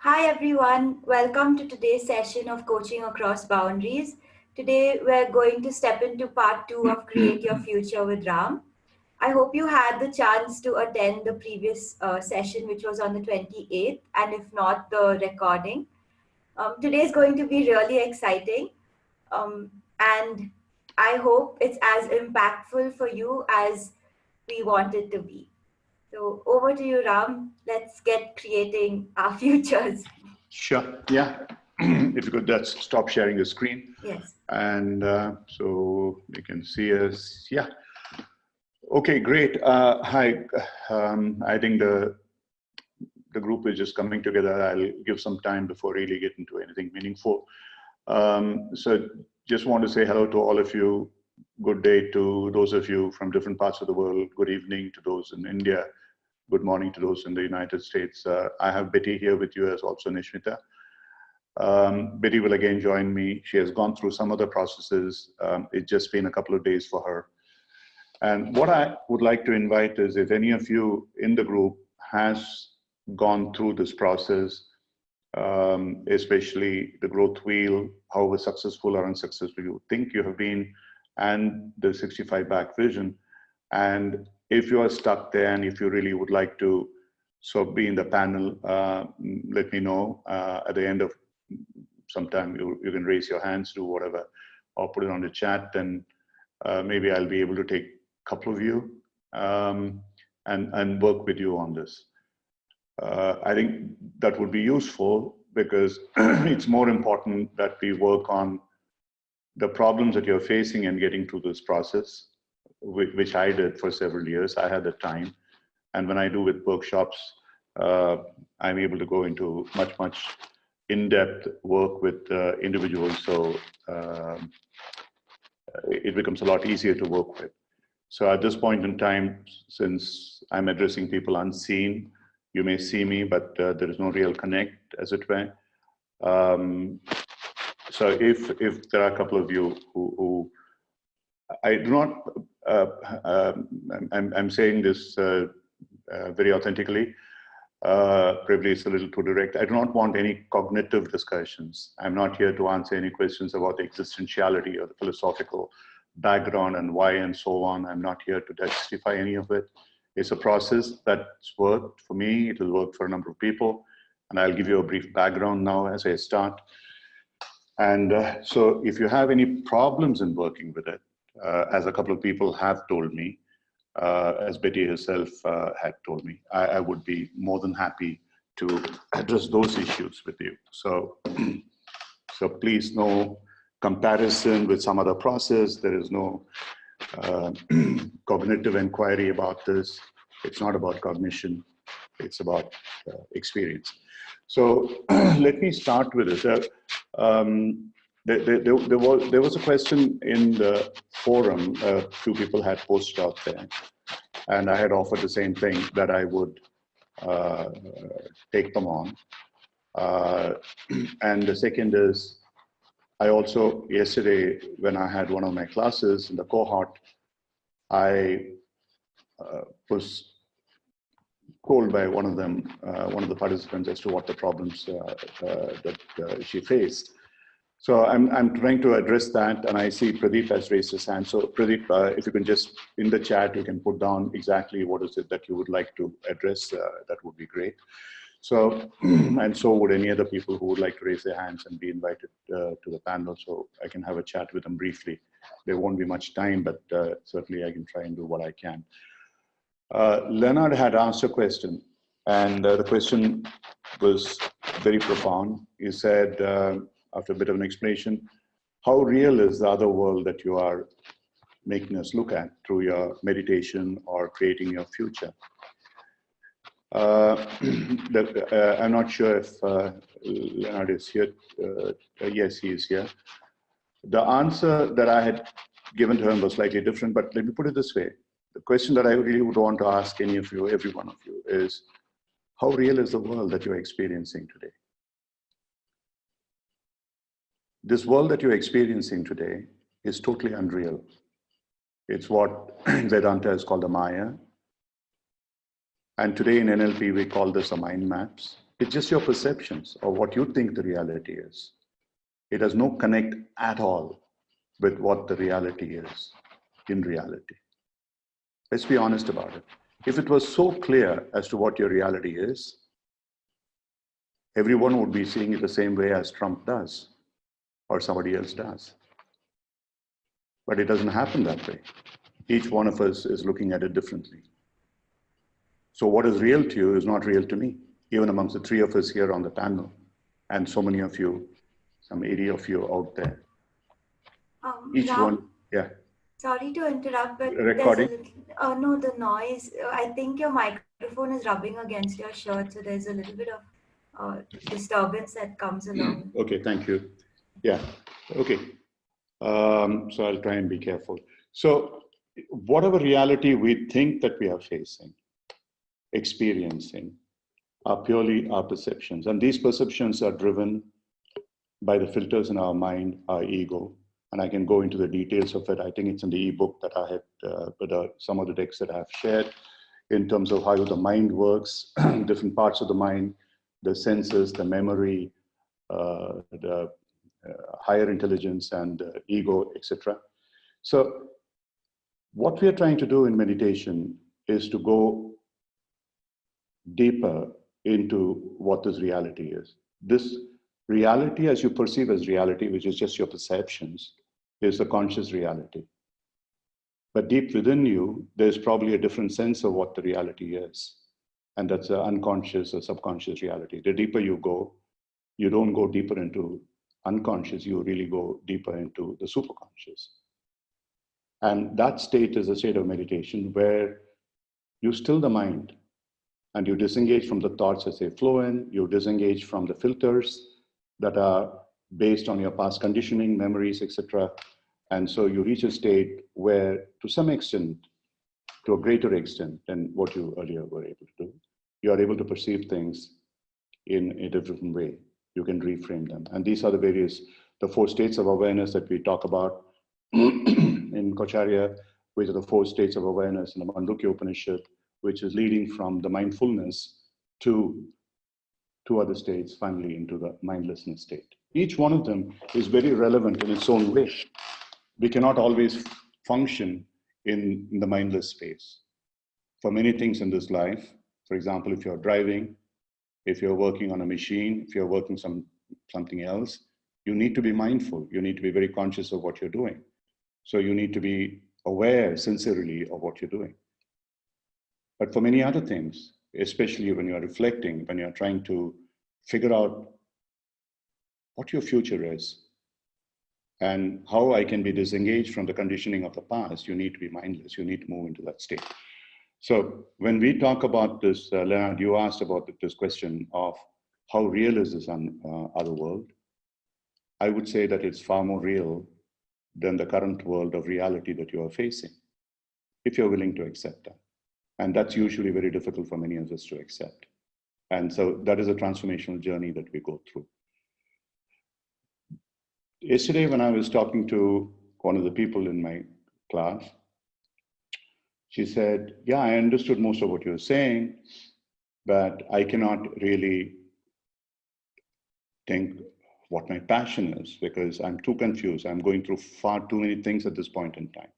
Hi everyone, welcome to today's session of Coaching Across Boundaries. Today we're going to step into part 2 of Create Your Future with Ram. I hope you had the chance to attend the previous session, which was on the 28th, and if not, the recording. Today is going to be really exciting, and I hope it's as impactful for you as we want it to be. So over to you, Ram. Let's get creating our futures. Sure. Yeah. If you could just stop sharing the screen. Yes. And so you can see us. Yeah. Okay, great. Hi. I think the group is just coming together. I'll give some time before really get into anything meaningful. So just want to say hello to all of you. Good day to those of you from different parts of the world. Good evening to those in India. Good morning to those in the United States. I have Betty here with you as also Nishmita. Betty will again join me. She has gone through some other processes. It's just been a couple of days for her. And what I would like to invite is if any of you in the group has gone through this process, especially the growth wheel, however successful or unsuccessful you think you have been, and the 65 back vision. And if you are stuck there and if you really would like to be in the panel, let me know at the end of sometime. You can raise your hands, do whatever, or put it on the chat, and maybe I'll be able to take a couple of you and work with you on this. I think that would be useful because it's more important that we work on the problems that you're facing and getting through this process, which I did for several years. I had the time. And when I do with workshops, I'm able to go into much in-depth work with individuals. So it becomes a lot easier to work with. So at this point in time, since I'm addressing people unseen, you may see me, but there is no real connect, as it were. So if there are a couple of you who I do not, I'm saying this very authentically, probably it's a little too direct. I do not want any cognitive discussions. I'm not here to answer any questions about the existentiality or the philosophical background and why and so on. I'm not here to justify any of it. It's a process that's worked for me. It will work for a number of people. And I'll give you a brief background now as I start. And so if you have any problems in working with it, as a couple of people have told me, as Betty herself had told me, I would be more than happy to address those issues with you. So, so please, no comparison with some other process. There is no cognitive inquiry about this. It's not about cognition. It's about experience. So let me start with it. There was a question in the forum. A few people had posted out there, and I had offered the same thing, that I would take them on. And the second is, I also, yesterday, when I had one of my classes in the cohort, I was told by one of them, one of the participants, as to what the problems that she faced. So I'm trying to address that, and I see Pradeep has raised his hand. So Pradeep, if you can just, in the chat, you can put down exactly what is it that you would like to address, that would be great. So, and so would any other people who would like to raise their hands and be invited to the panel, so I can have a chat with them briefly. There won't be much time, but certainly I can try and do what I can. Leonard had asked a question, and the question was very profound. He said, after a bit of an explanation, how real is the other world that you are making us look at through your meditation or creating your future? I'm not sure if Leonard is here. Yes, he is here. The answer that I had given to him was slightly different, but let me put it this way. The question that I really would want to ask any of you, every one of you, is how real is the world that you're experiencing today? This world that you're experiencing today is totally unreal. It's what Vedanta is called the Maya. And today in NLP, we call this the mind maps. It's just your perceptions of what you think the reality is. It has no connect at all with what the reality is in reality. Let's be honest about it. If it was so clear as to what your reality is, everyone would be seeing it the same way as Trump does or somebody else does. But it doesn't happen that way. Each one of us is looking at it differently. So what is real to you is not real to me, even amongst the three of us here on the panel, and so many of you, some 80 of you out there. Each one, Ram, yeah. sorry to interrupt, but there's a Recording. little, no, the noise. I think your microphone is rubbing against your shirt, so there's a little bit of disturbance that comes along. Okay, thank you. Yeah, okay. So I'll try and be careful. So whatever reality we think that we are facing, experiencing, are purely our perceptions. And these perceptions are driven by the filters in our mind, our ego. And I can go into the details of it. I think it's in the ebook that I had, but some of the texts that I have shared in terms of how the mind works, different parts of the mind, the senses, the memory, the higher intelligence and ego, etc. So what we are trying to do in meditation is to go deeper into what this reality is. This reality, as you perceive as reality, which is just your perceptions, is the conscious reality. But deep within you, there's probably a different sense of what the reality is. And that's an unconscious or subconscious reality. The deeper you go, you don't go deeper into unconscious, you really go deeper into the superconscious. And that state is a state of meditation where you still the mind and you disengage from the thoughts as they flow in, you disengage from the filters that are based on your past conditioning, memories, etc. And so you reach a state where, to some extent, to a greater extent than what you earlier were able to do, you are able to perceive things in a different way. You can reframe them. And these are the four states of awareness that we talk about in Coacharya, which are the four states of awareness in the Mandukya Upanishad, which is leading from the mindfulness to two other states, finally into the mindlessness state. Each one of them is very relevant in its own way. We cannot always function in the mindless space. For many things in this life, for example, if you're driving, if you're working on a machine, if you're working something else, you need to be mindful. You need to be very conscious of what you're doing. So you need to be aware sincerely of what you're doing. But for many other things, especially when you're reflecting, when you're trying to figure out what your future is and how I can be disengaged from the conditioning of the past, you need to be mindless. You need to move into that state. So when we talk about this, Leonard, you asked about this question of how real is this other world? I would say that it's far more real than the current world of reality that you are facing, if you're willing to accept that. And that's usually very difficult for many of us to accept. And so that is a transformational journey that we go through. Yesterday, when I was talking to one of the people in my class, she said, yeah, I understood most of what you're saying, but I cannot really think what my passion is because I'm too confused. I'm going through far too many things at this point in time.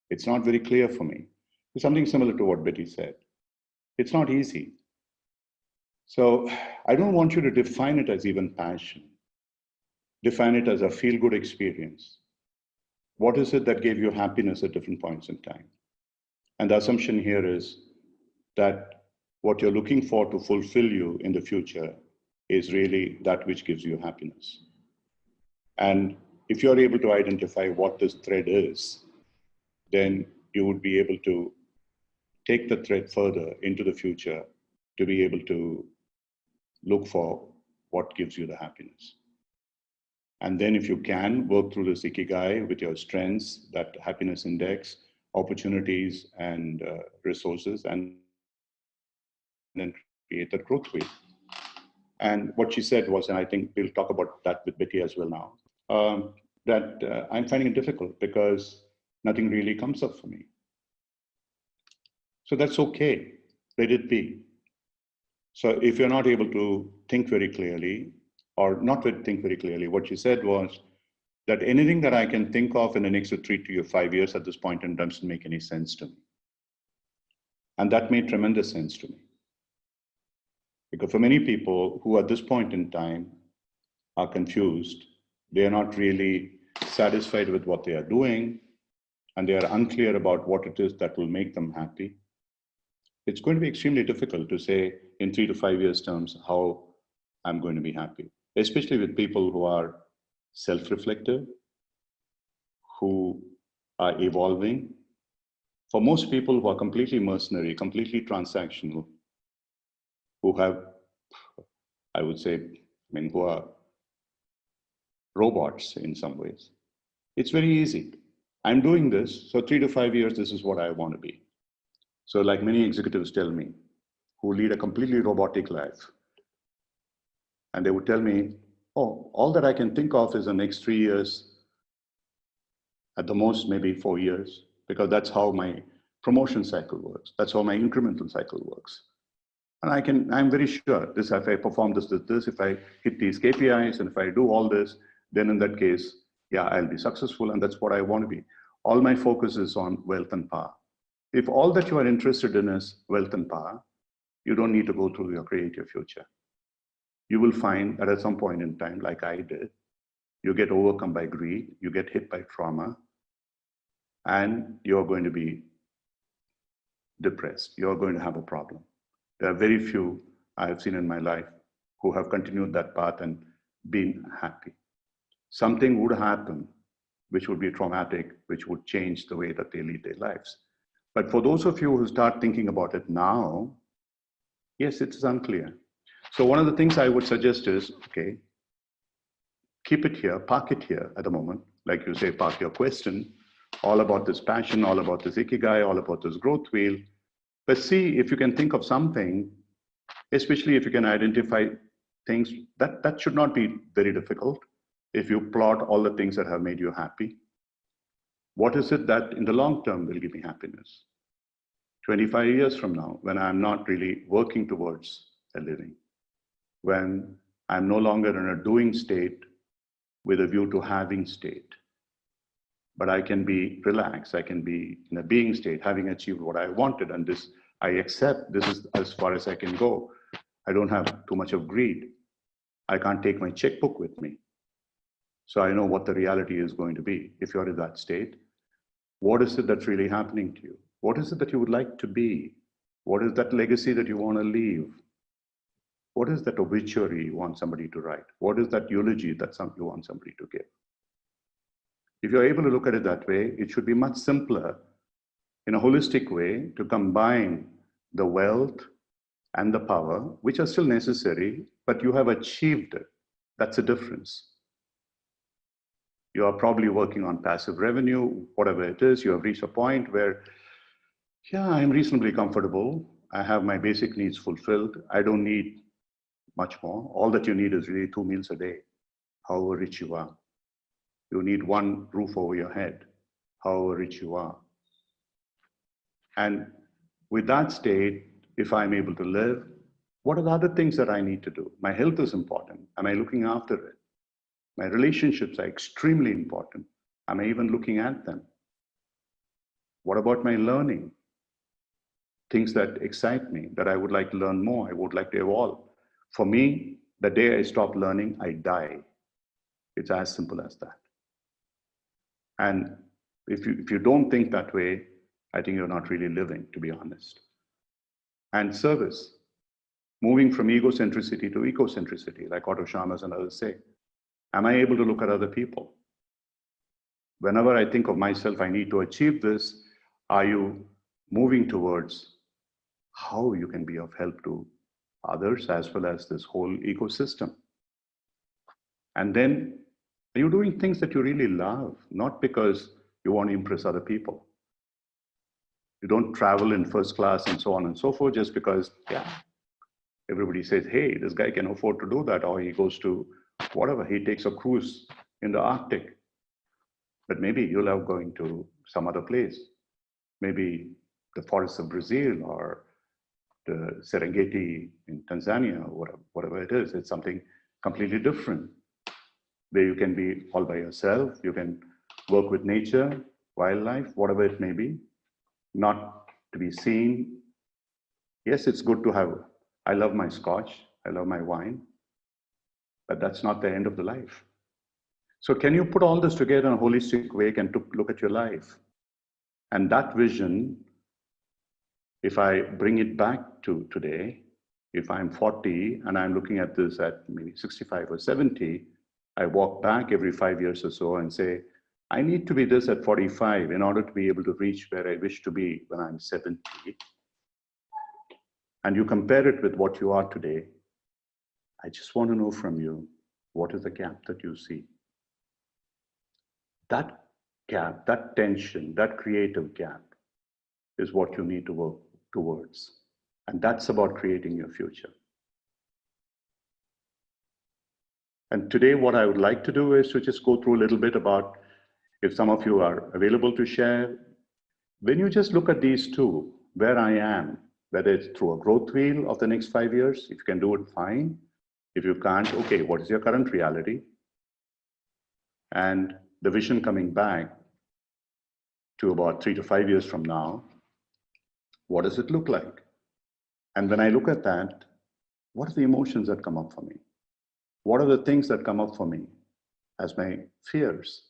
It's not very clear for me. It's something similar to what Betty said. It's not easy. So I don't want you to define it as even passion. Define it as a feel-good experience. What is it that gave you happiness at different points in time? And the assumption here is that what you're looking for to fulfill you in the future is really that which gives you happiness. And if you're able to identify what this thread is, then you would be able to take the thread further into the future to be able to look for what gives you the happiness. And then if you can work through this ikigai with your strengths, that happiness index, opportunities and resources, and then create that growth wheel. And what she said was, and I think we'll talk about that with Betty as well now, that I'm finding it difficult because nothing really comes up for me. So that's okay, let it be. So if you're not able to think very clearly, or not think very clearly, what you said was that anything that I can think of in the next 3 to 5 years at this point in time doesn't make any sense to me. And that made tremendous sense to me. Because for many people who at this point in time are confused, they are not really satisfied with what they are doing, and they are unclear about what it is that will make them happy. It's going to be extremely difficult to say in 3 to 5 years terms how I'm going to be happy, especially with people who are self-reflective, who are evolving. For most people who are completely mercenary, completely transactional, who have, I would say, who are robots in some ways, it's very easy. I'm doing this, so 3 to 5 years, this is what I want to be. So like many executives tell me, who lead a completely robotic life, and they would tell me, oh, all that I can think of is the next 3 years, at the most maybe 4 years, because that's how my promotion cycle works. That's how my incremental cycle works. And I'm very sure this, if I perform this, if I hit these KPIs, and if I do all this, then in that case, yeah, I'll be successful, and that's what I want to be. All my focus is on wealth and power. If all that you are interested in is wealth and power, you don't need to go through your creative future. You will find that at some point in time, like I did, you get overcome by greed, you get hit by trauma, and you're going to be depressed. You're going to have a problem. There are very few I have seen in my life who have continued that path and been happy. Something would happen which would be traumatic, which would change the way that they lead their lives. But for those of you who start thinking about it now, yes, it is unclear. So one of the things I would suggest is, okay, keep it here, park it here at the moment. Like you say, park your question, all about this passion, all about this ikigai, all about this growth wheel. But see if you can think of something, especially if you can identify things, that should not be very difficult. If you plot all the things that have made you happy, what is it that in the long term will give me happiness? 25 years from now, when I'm not really working towards a living, when I'm no longer in a doing state with a view to having state, but I can be relaxed, I can be in a being state, having achieved what I wanted, and this, I accept this is as far as I can go. I don't have too much of greed. I can't take my checkbook with me. So I know what the reality is going to be. If you're in that state, what is it that's really happening to you? What is it that you would like to be? What is that legacy that you want to leave? What is that obituary you want somebody to write? What is that eulogy that you want somebody to give? If you're able to look at it that way, it should be much simpler in a holistic way to combine the wealth and the power, which are still necessary, but you have achieved it. That's a difference. You are probably working on passive revenue, whatever it is, you have reached a point where, yeah, I'm reasonably comfortable. I have my basic needs fulfilled. I don't need much more. All that you need is really 2 meals a day, however rich you are. You need one roof over your head, however rich you are. And with that state, if I'm able to live, what are the other things that I need to do? My health is important. Am I looking after it? My relationships are extremely important. Am I even looking at them? What about my learning? Things that excite me, that I would like to learn more, I would like to evolve. For me, the day I stop learning, I die. It's as simple as that. And if you don't think that way, I think you're not really living, to be honest. And service, moving from egocentricity to ecocentricity, like Otto Scharmers and others say. Am I able to look at other people? Whenever I think of myself, I need to achieve this, are you moving towards how you can be of help to others as well as this whole ecosystem? And then, are you doing things that you really love, not because you want to impress other people? You don't travel in first class and so on and so forth just because, yeah, everybody says, hey, this guy can afford to do that, or he goes to whatever, he takes a cruise in the Arctic. But maybe you love going to some other place, maybe the forests of Brazil or the Serengeti in Tanzania, or whatever it is. It's something completely different, where you can be all by yourself, you can work with nature, wildlife, whatever it may be, not to be seen. Yes, it's good to have, I love my scotch, I love my wine, but that's not the end of the life. So can you put all this together in a holistic way and look at your life? And that vision, if I bring it back to today, if I'm 40 and I'm looking at this at maybe 65 or 70, I walk back every 5 years or so and say, I need to be this at 45 in order to be able to reach where I wish to be when I'm 70. And you compare it with what you are today. I just want to know from you, what is the gap that you see? That gap, that tension, that creative gap is what you need to work towards. And that's about creating your future. And today, what I would like to do is to just go through a little bit about, if some of you are available to share, when you just look at these two, where I am, whether it's through a growth wheel of the next 5 years, if you can do it, fine. If you can't, okay, what is your current reality? And the vision coming back to about 3 to 5 years from now, what does it look like? And when I look at that, what are the emotions that come up for me? What are the things that come up for me as my fears,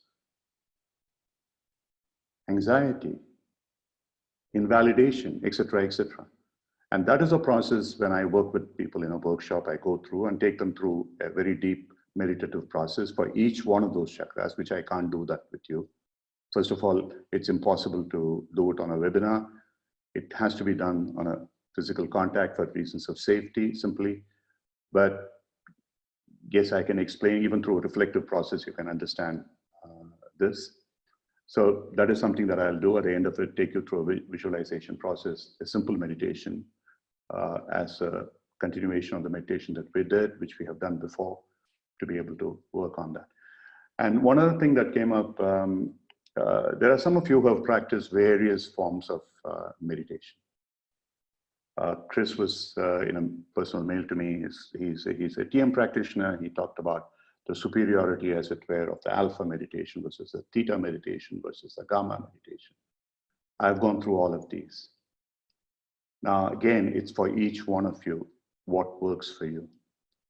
anxiety, invalidation, etc., etc.? And that is a process when I work with people in a workshop, I go through and take them through a very deep meditative process for each one of those chakras, which I can't do that with you. First of all, it's impossible to do it on a webinar. It has to be done on a physical contact for reasons of safety, simply. But yes, I can explain even through a reflective process, you can understand this. So that is something that I'll do at the end of it, take you through a visualization process, a simple meditation as a continuation of the meditation that we did, which we have done before, to be able to work on that. And one other thing that came up, there are some of you who have practiced various forms of meditation. Chris was in a personal mail to me. He's a TM practitioner. He talked about the superiority, as it were, of the alpha meditation versus the theta meditation versus the gamma meditation. I've gone through all of these. Now, again, it's for each one of you, what works for you.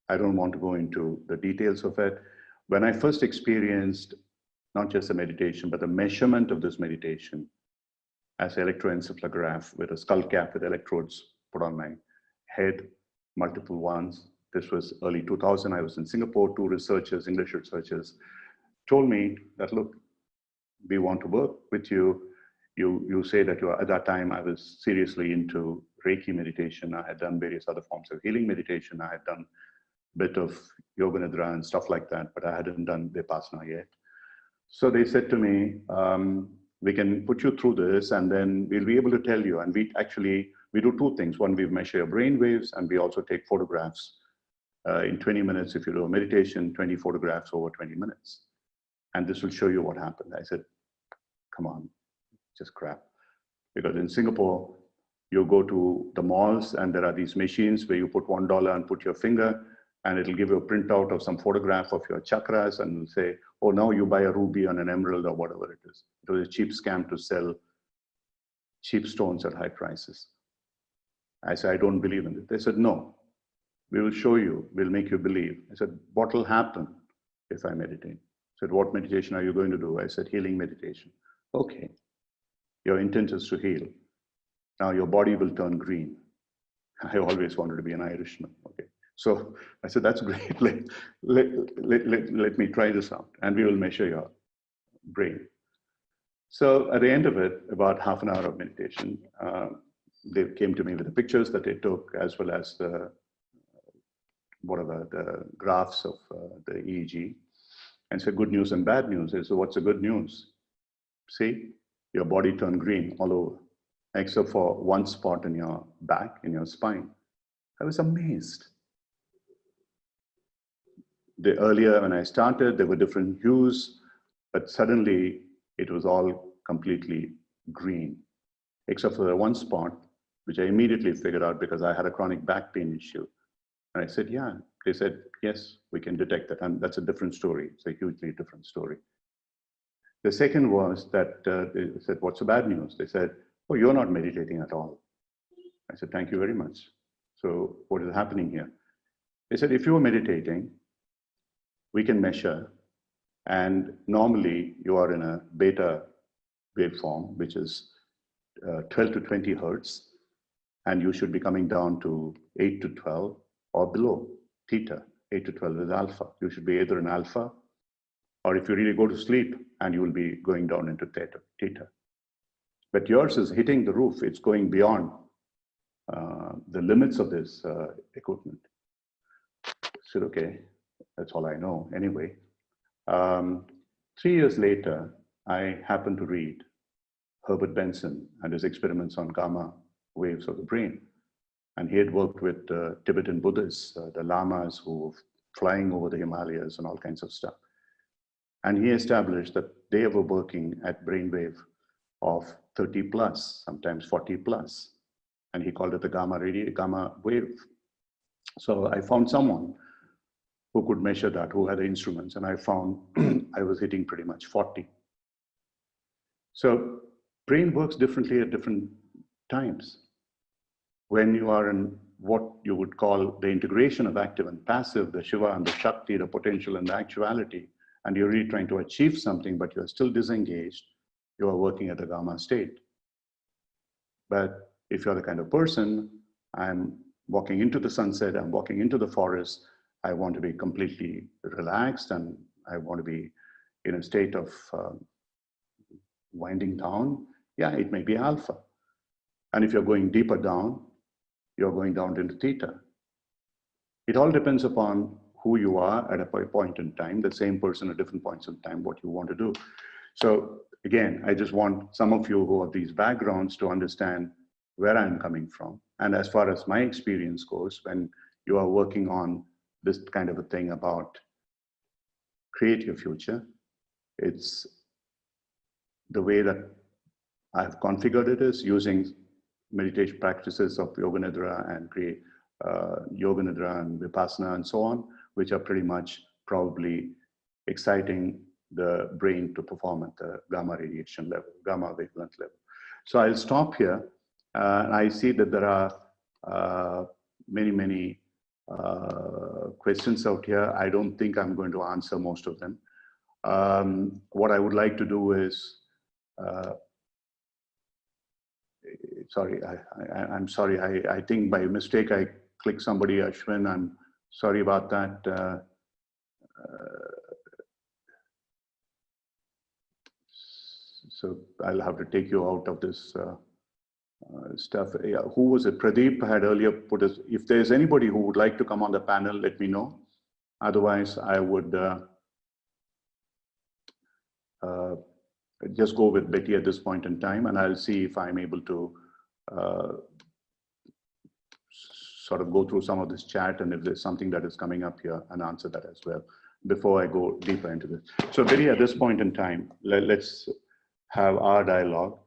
I don't want to go into the details of it. When I first experienced not just the meditation, but the measurement of this meditation as electroencephalograph with a skull cap with electrodes put on my head, multiple ones. This was early 2000. I was in Singapore. Two researchers, English researchers, told me that, look, we want to work with you. You say that you are, at that time, I was seriously into Reiki meditation. I had done various other forms of healing meditation. I had done a bit of yoga nidra and stuff like that, but I hadn't done Vipassana yet. So they said to me, we can put you through this and then we'll be able to tell you. And we do two things. One, we measure your brain waves, and we also take photographs in 20 minutes. If you do a meditation, 20 photographs over 20 minutes. And this will show you what happened. I said, come on, just crap. Because in Singapore, you go to the malls and there are these machines where you put $1 and put your finger, and it'll give you a printout of some photograph of your chakras and say, oh, now you buy a ruby and an emerald or whatever it is. It was a cheap scam to sell cheap stones at high prices. I said, I don't believe in it. They said, no, we will show you, we'll make you believe. I said, what will happen if I meditate? I said, what meditation are you going to do? I said, healing meditation. Okay, your intent is to heal. Now your body will turn green. I always wanted to be an Irishman, okay. So I said, that's great, let me try this out, and we will measure your brain. So at the end of it, about half an hour of meditation, they came to me with the pictures that they took, as well as the graphs of the EEG, and said, good news and bad news. I said, what's the good news? See, your body turned green all over, except for one spot in your back, in your spine. I was amazed. Earlier when I started, there were different hues, but suddenly it was all completely green, except for the one spot which I immediately figured out because I had a chronic back pain issue. And I said, yeah. They said, yes, we can detect that. And that's a different story. It's a hugely different story. The second was that they said, what's the bad news? They said, oh, you're not meditating at all. I said, thank you very much. So what is happening here? They said, if you are meditating, we can measure. And normally you are in a beta waveform, which is 12 to 20 hertz. And you should be coming down to 8 to 12 or below theta. 8 to 12 is alpha. You should be either in alpha, or if you really go to sleep, and you will be going down into theta. But yours is hitting the roof. It's going beyond the limits of this equipment. I said, okay, that's all I know anyway. 3 years later, I happened to read Herbert Benson and his experiments on gamma waves of the brain. And he had worked with Tibetan Buddhists, the lamas who were flying over the Himalayas and all kinds of stuff. And he established that they were working at brainwave of 30 plus, sometimes 40 plus. And he called it the gamma wave. So I found someone who could measure that, who had the instruments, and I found I was hitting pretty much 40. So brain works differently at different times. When you are in what you would call the integration of active and passive, the Shiva and the Shakti, the potential and the actuality, and you're really trying to achieve something, but you're still disengaged, you are working at the gamma state. But if you're the kind of person, I'm walking into the sunset, I'm walking into the forest, I want to be completely relaxed and I want to be in a state of winding down, yeah, it may be alpha. And if you're going deeper down, you're going down into theta. It all depends upon who you are at a point in time, the same person at different points in time, what you want to do. So again, I just want some of you who have these backgrounds to understand where I'm coming from. And as far as my experience goes, when you are working on this kind of a thing about create your future, it's the way that I've configured it is using meditation practices of Yoga Nidra and Yoga Nidra and Vipassana and so on, which are pretty much probably exciting the brain to perform at the gamma radiation level, gamma wavelength level. So I'll stop here. I see that there are many questions out here. I don't think I'm going to answer most of them. What I would like to do is, sorry, I'm sorry. I think by mistake I clicked somebody, Ashwin. I'm sorry about that. So I'll have to take you out of this stuff. Yeah, who was it? Pradeep had earlier put us, if there's anybody who would like to come on the panel, let me know. Otherwise, I would just go with Betty at this point in time, and I'll see if I'm able to sort of go through some of this chat, and if there's something that is coming up here, and answer that as well before I go deeper into this. So Betty, at this point in time, let's have our dialogue.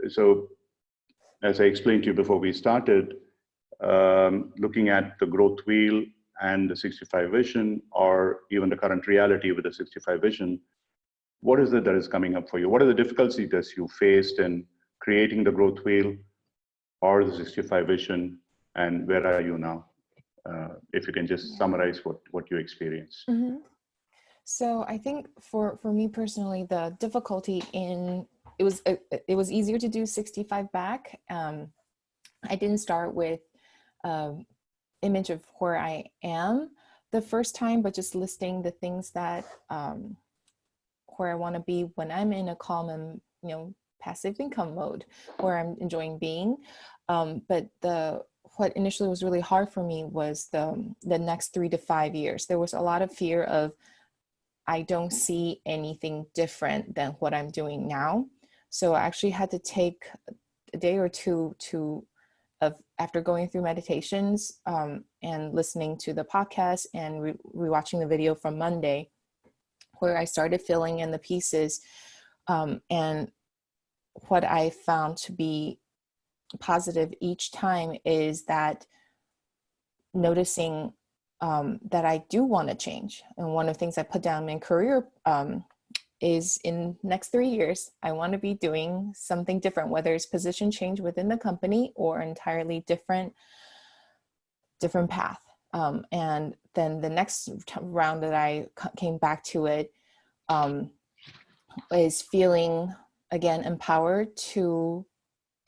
So as I explained to you before we started, looking at the growth wheel and the 65 vision, or even the current reality with the 65 vision, what is it that is coming up for you? What are the difficulties that you faced in creating the growth wheel or the 65 vision, and where are you now? If you can just summarize what you experienced. Mm-hmm. So I think for me personally, the difficulty in it was easier to do 65 back. I didn't start with image of where I am the first time, but just listing the things that where I want to be when I'm in a calm and passive income mode, where I'm enjoying being. But what initially was really hard for me was the next 3 to 5 years. There was a lot of fear of, I don't see anything different than what I'm doing now. So I actually had to take a day or two after going through meditations and listening to the podcast and rewatching the video from Monday, where I started filling in the pieces. And what I found to be positive each time is that noticing that I do want to change. And one of the things I put down in career is in next 3 years, I want to be doing something different, whether it's position change within the company or entirely different path. And then the next round that I came back to it is feeling again empowered to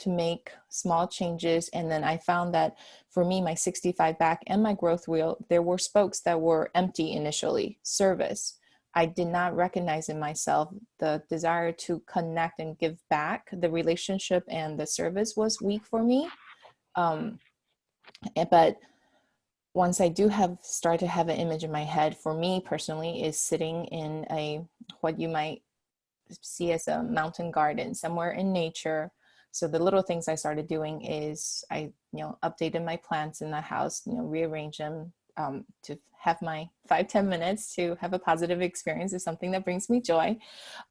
make small changes. And then I found that for me, my 65 back and my growth wheel, there were spokes that were empty initially. Service. I did not recognize in myself the desire to connect and give back. The relationship and the service was weak for me. But once I do start to have an image in my head, for me personally, is sitting in what you might see as a mountain garden somewhere in nature. So the little things I started doing is I, updated my plants in the house, rearrange them to have my 5-10 minutes to have a positive experience is something that brings me joy.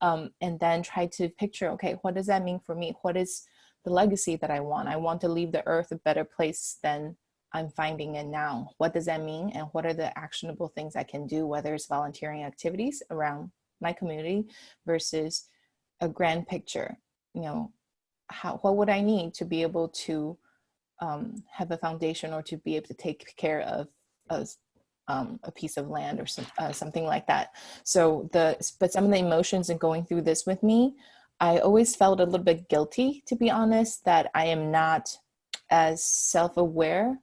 And then try to picture, okay, what does that mean for me? What is the legacy that I want? I want to leave the earth a better place than I'm finding it now. What does that mean? And what are the actionable things I can do, whether it's volunteering activities around my community versus a grand picture? What would I need to be able to have a foundation or to be able to take care of a piece of land or something like that. But some of the emotions in going through this with me, I always felt a little bit guilty, to be honest, that I am not as self-aware,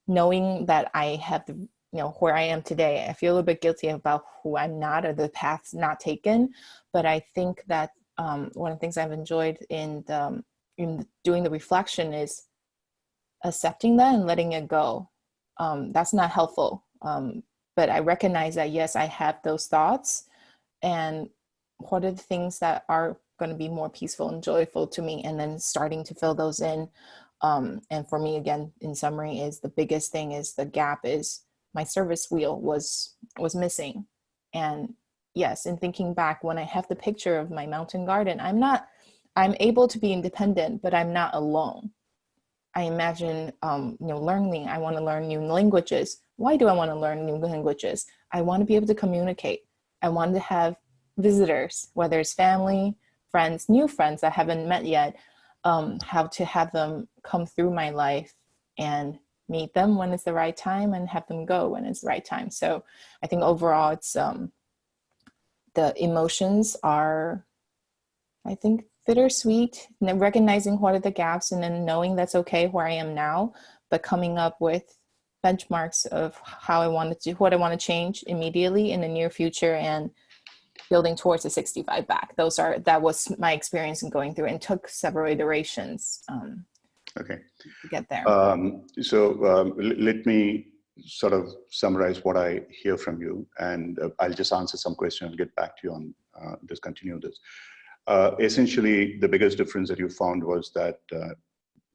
knowing that I have where I am today. I feel a little bit guilty about who I'm not or the paths not taken. But I think that one of the things I've enjoyed in doing the reflection is accepting that and letting it go. That's not helpful. But I recognize that, yes, I have those thoughts, and what are the things that are going to be more peaceful and joyful to me, and then starting to fill those in. And for me, again, in summary, is the biggest thing is the gap is my service wheel was missing. And yes, in thinking back, when I have the picture of my mountain garden, I'm able to be independent, but I'm not alone. I imagine, learning, I want to learn new languages. Why do I want to learn new languages? I want to be able to communicate. I want to have visitors, whether it's family, friends, new friends I haven't met yet, how to have them come through my life and meet them when it's the right time and have them go when it's the right time. So I think overall it's, the emotions are, I think, bittersweet, and then recognizing what are the gaps and then knowing that's okay where I am now, but coming up with benchmarks of how I want to do, what I want to change immediately in the near future, and building towards a 65 back. That was my experience in going through, and took several iterations Okay. to get there. Let me sort of summarize what I hear from you, and I'll just answer some questions and get back to you on just continue this. Essentially, the biggest difference that you found was that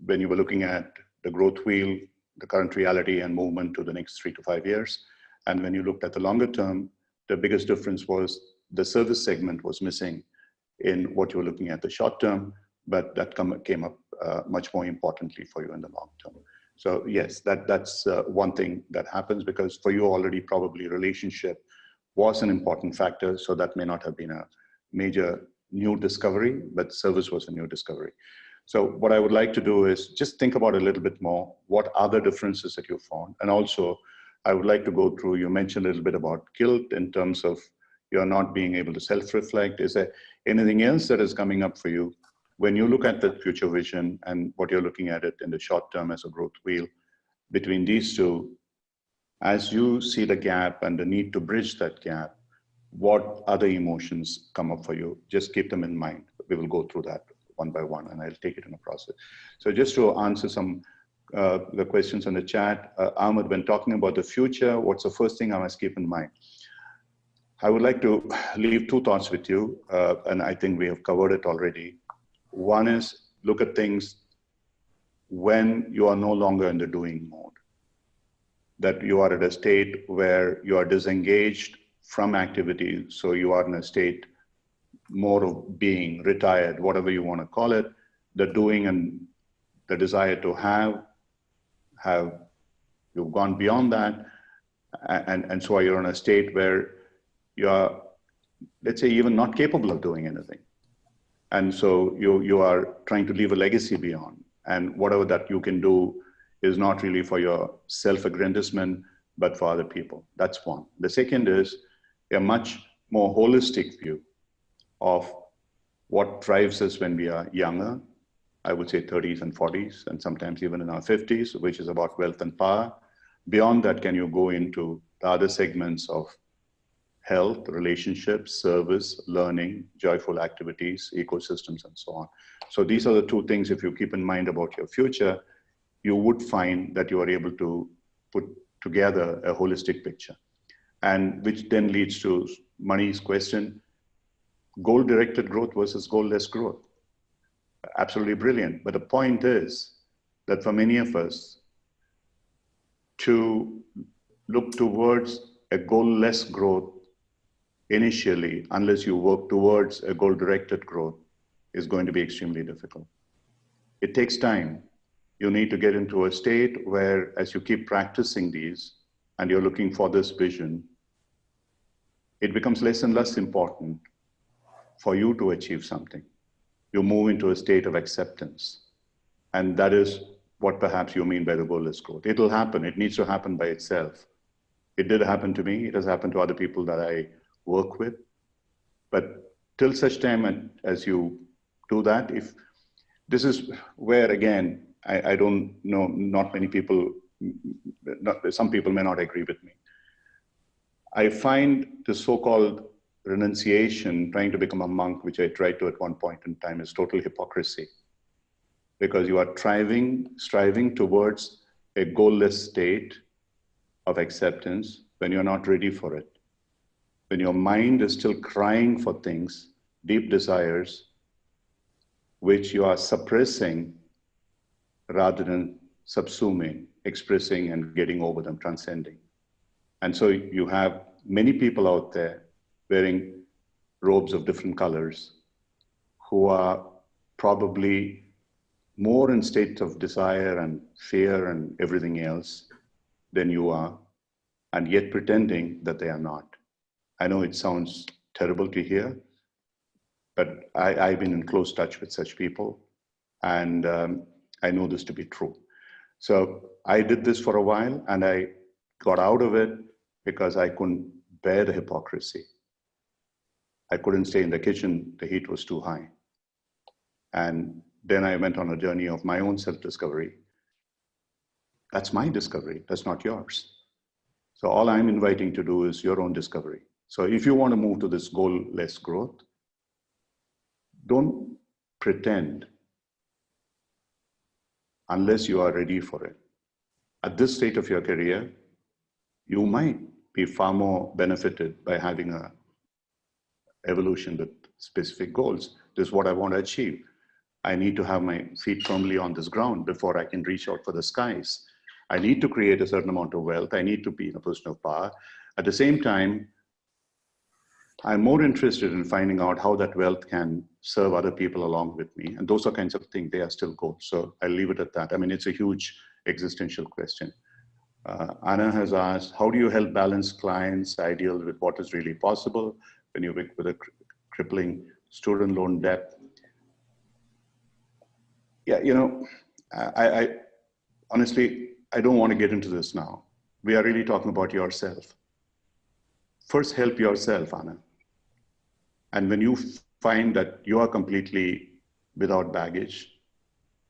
when you were looking at the growth wheel, the current reality and movement to the next 3 to 5 years, and when you looked at the longer term, the biggest difference was the service segment was missing in what you were looking at the short term, but that came up much more importantly for you in the long term. So yes, that's one thing that happens, because for you already probably relationship was an important factor, so that may not have been a major new discovery, but service was a new discovery. So what I would like to do is just think about a little bit more, what other differences that you found. And also, I would like to go through, you mentioned a little bit about guilt in terms of you're not being able to self-reflect. Is there anything else that is coming up for you when you look at the future vision and what you're looking at it in the short term as a growth wheel? Between these two, as you see the gap and the need to bridge that gap, what other emotions come up for you? Just keep them in mind. We will go through that one by one, and I'll take it in a process. So just to answer some the questions on the chat, Ahmed, when talking about the future, what's the first thing I must keep in mind? I would like to leave 2 thoughts with you, and I think we have covered it already. One is, look at things when you are no longer in the doing mode, that you are at a state where you are disengaged from activity, so you are in a state more of being retired, whatever you want to call it. The doing and the desire to have you've gone beyond that, and so you're in a state where you're, let's say, even not capable of doing anything. And so you are trying to leave a legacy beyond. And whatever that you can do is not really for your self-aggrandizement, but for other people. That's one. The second is a much more holistic view of what drives us when we are younger. I would say 30s and 40s, and sometimes even in our 50s, which is about wealth and power. Beyond that, can you go into the other segments of health, relationships, service, learning, joyful activities, ecosystems, and so on. So these are the two things, if you keep in mind about your future, you would find that you are able to put together a holistic picture. And which then leads to Mani's question, goal-directed growth versus goal-less growth. Absolutely brilliant. But the point is that for many of us, to look towards a goal-less growth initially, unless you work towards a goal-directed growth, is going to be extremely difficult. It takes time. You need to get into a state where, as you keep practicing these and you're looking for this vision, it becomes less and less important for you to achieve something. You move into a state of acceptance. And that is what perhaps you mean by the goal-less growth. It'll happen. It needs to happen by itself. It did happen to me. It has happened to other people that I work with. But till such time as you do that, if this is where, again, I don't know, not many people, some people may not agree with me. I find the so-called renunciation, trying to become a monk, which I tried to at one point in time, is total hypocrisy. Because you are striving towards a goal-less state of acceptance when you're not ready for it. When your mind is still crying for things, deep desires, which you are suppressing rather than subsuming, expressing and getting over them, transcending. And so you have many people out there wearing robes of different colors who are probably more in state of desire and fear and everything else than you are, and yet pretending that they are not. I know it sounds terrible to hear, but I've been in close touch with such people, and I know this to be true. So I did this for a while, and I got out of it because I couldn't bear the hypocrisy. I couldn't stay in the kitchen, the heat was too high. And then I went on a journey of my own self-discovery. That's my discovery, that's not yours. So all I'm inviting to do is your own discovery. So if you want to move to this goal-less growth, don't pretend unless you are ready for it. At this state of your career, you might be far more benefited by having a evolution with specific goals. This is what I want to achieve. I need to have my feet firmly on this ground before I can reach out for the skies. I need to create a certain amount of wealth. I need to be in a position of power. At the same time, I'm more interested in finding out how that wealth can serve other people along with me. And those are kinds of things, they are still goals. So I'll leave it at that. I mean, it's a huge existential question. Anna has asked, how do you help balance clients' ideals with what is really possible when you work with a crippling student loan debt? Yeah, you know, I honestly, I don't want to get into this now. We are really talking about yourself. First, help yourself, Anna. And when you find that you are completely without baggage,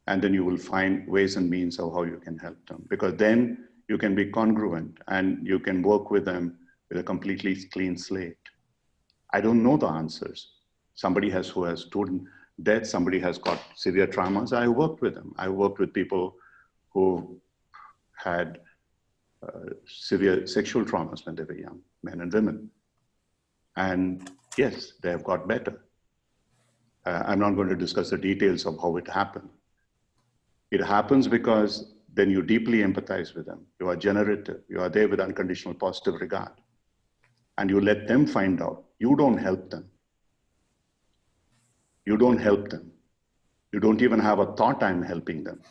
and then you will find ways and means of how you can help them. Because then you can be congruent and you can work with them with a completely clean slate. I don't know the answers. Somebody who has student debt, somebody has got severe traumas. I worked with them. I worked with people who had severe sexual traumas when they were young, men and women. And yes, they have got better. I'm not going to discuss the details of how it happened. It happens because then you deeply empathize with them. You are generative. You are there with unconditional positive regard. And you let them find out. You don't help them. You don't help them. You don't even have a thought I'm helping them.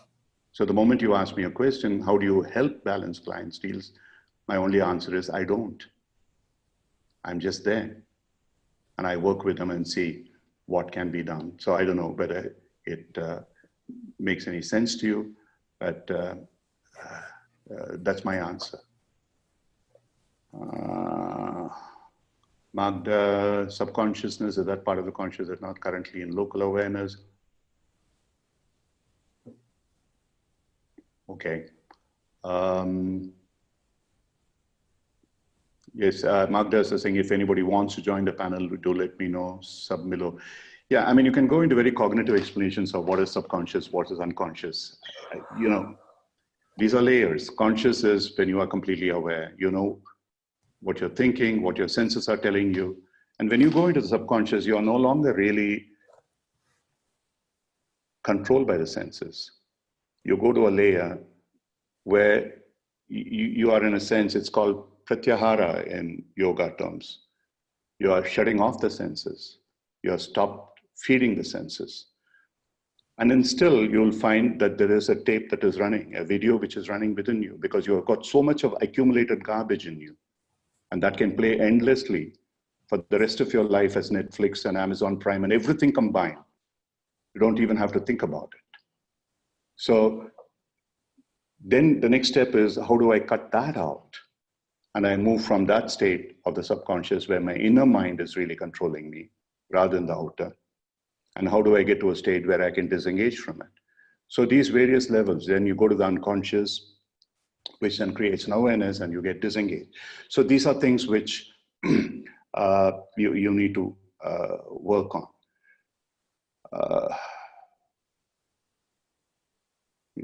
So the moment you ask me a question, how do you help balance clients' deals? My only answer is I don't. I'm just there. And I work with them and see what can be done. So I don't know whether it makes any sense to you, but that's my answer. Magda, subconsciousness, is that part of the consciousness not currently in local awareness? Okay. Yes, Magda is saying if anybody wants to join the panel, do let me know, sub below. Yeah, I mean, you can go into very cognitive explanations of what is subconscious, what is unconscious. You know, these are layers. Conscious is when you are completely aware. You know what you're thinking, what your senses are telling you. And when you go into the subconscious, you are no longer really controlled by the senses. You go to a layer where you are, in a sense, it's called pratyahara in yoga terms. You are shutting off the senses. You have stopped feeding the senses. And then still, you'll find that there is a tape that is running, a video which is running within you, because you have got so much of accumulated garbage in you. And that can play endlessly for the rest of your life as Netflix and Amazon Prime and everything combined. You don't even have to think about it. So then the next step is, how do I cut that out? And I move from that state of the subconscious where my inner mind is really controlling me rather than the outer. And how do I get to a state where I can disengage from it? So these various levels, then you go to the unconscious, which then creates an awareness and you get disengaged. So these are things which you need to work on.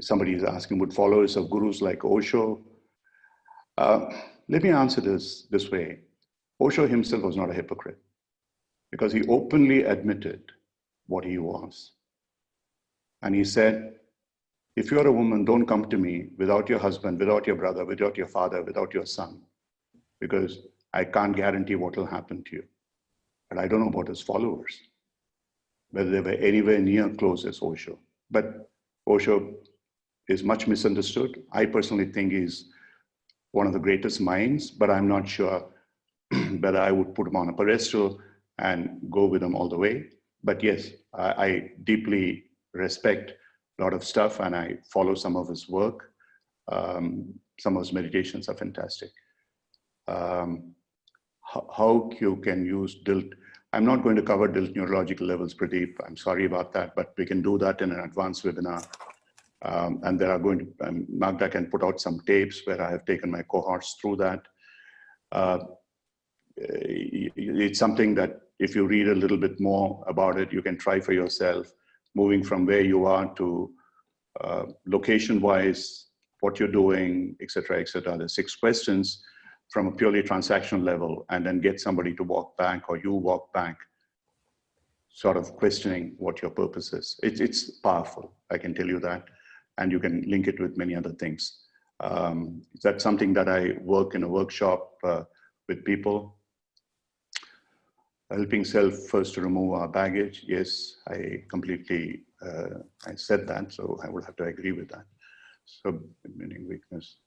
Somebody is asking, would followers of gurus like Osho? Let me answer this way. Osho himself was not a hypocrite because he openly admitted what he was. And he said, if you're a woman, don't come to me without your husband, without your brother, without your father, without your son, because I can't guarantee what will happen to you. But I don't know about his followers, whether they were anywhere near close as Osho. But Osho is much misunderstood. I personally think he's one of the greatest minds, but I'm not sure whether I would put him on a pedestal and go with him all the way. But yes, I deeply respect a lot of stuff and I follow some of his work. Some of his meditations are fantastic. How you can use DILT. I'm not going to cover DILT neurological levels, Pradeep. I'm sorry about that, but we can do that in an advanced webinar. And there are going to, Magda can put out some tapes where I have taken my cohorts through that. It's something that if you read a little bit more about it, you can try for yourself, moving from where you are to location-wise, what you're doing, et cetera, et cetera. There's 6 questions from a purely transactional level, and then get somebody to walk back or you walk back, sort of questioning what your purpose is. It's powerful, I can tell you that. And you can link it with many other things. That's something that I work in a workshop with people. Helping self first to remove our baggage. Yes, I completely, I said that, so I would have to agree with that. So, admitting weakness.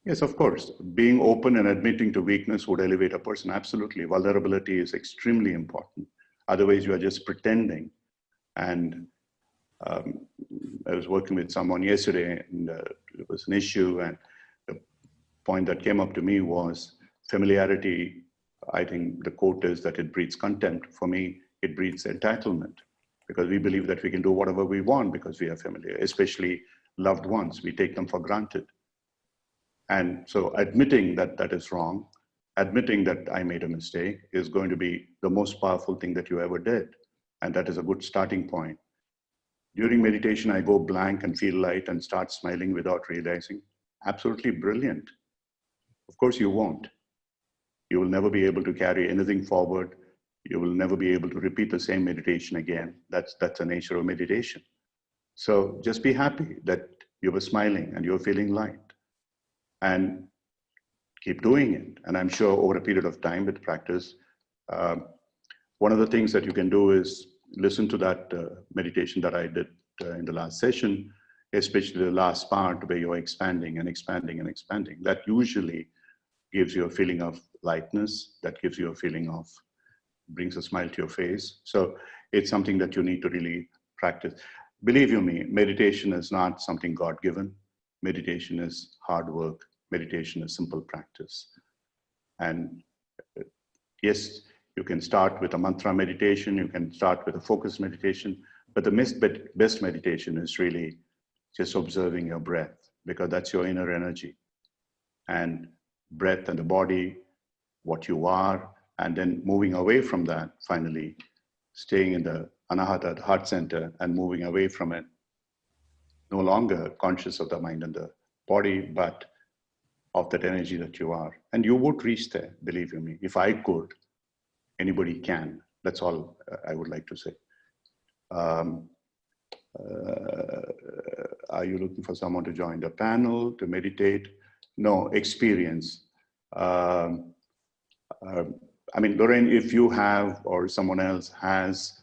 Yes, of course. Being open and admitting to weakness would elevate a person. Absolutely. Vulnerability is extremely important. Otherwise, you are just pretending. And I was working with someone yesterday, and it was an issue, and the point that came up to me was familiarity. I think the quote is that it breeds contempt. For me, it breeds entitlement, because we believe that we can do whatever we want because we are familiar, especially loved ones. We take them for granted. And so admitting that that is wrong, admitting that I made a mistake is going to be the most powerful thing that you ever did. And that is a good starting point. During meditation, I go blank and feel light and start smiling without realizing. Absolutely brilliant. Of course you won't. You will never be able to carry anything forward. You will never be able to repeat the same meditation again. That's the nature of meditation. So just be happy that you were smiling and you're feeling light. And keep doing it. And I'm sure over a period of time with practice, one of the things that you can do is listen to that meditation that I did in the last session especially the last part where you're expanding and expanding and expanding. That usually gives you a feeling of lightness, that gives you a feeling of, brings a smile to your face. So it's something that you need to really practice. Believe you me, meditation is not something God-given. Meditation is hard work. Meditation is simple practice. And yes, you can start with a mantra meditation, you can start with a focused meditation, but the best meditation is really just observing your breath, because that's your inner energy. And breath and the body, what you are, and then moving away from that, finally, staying in the anahata, the heart center, and moving away from it, no longer conscious of the mind and the body, but of that energy that you are. And you would reach there, believe you me. If I could, anybody can. That's all I would like to say. Are you looking for someone to join the panel, to meditate? No, experience. I mean, Lorraine, if you have or someone else has,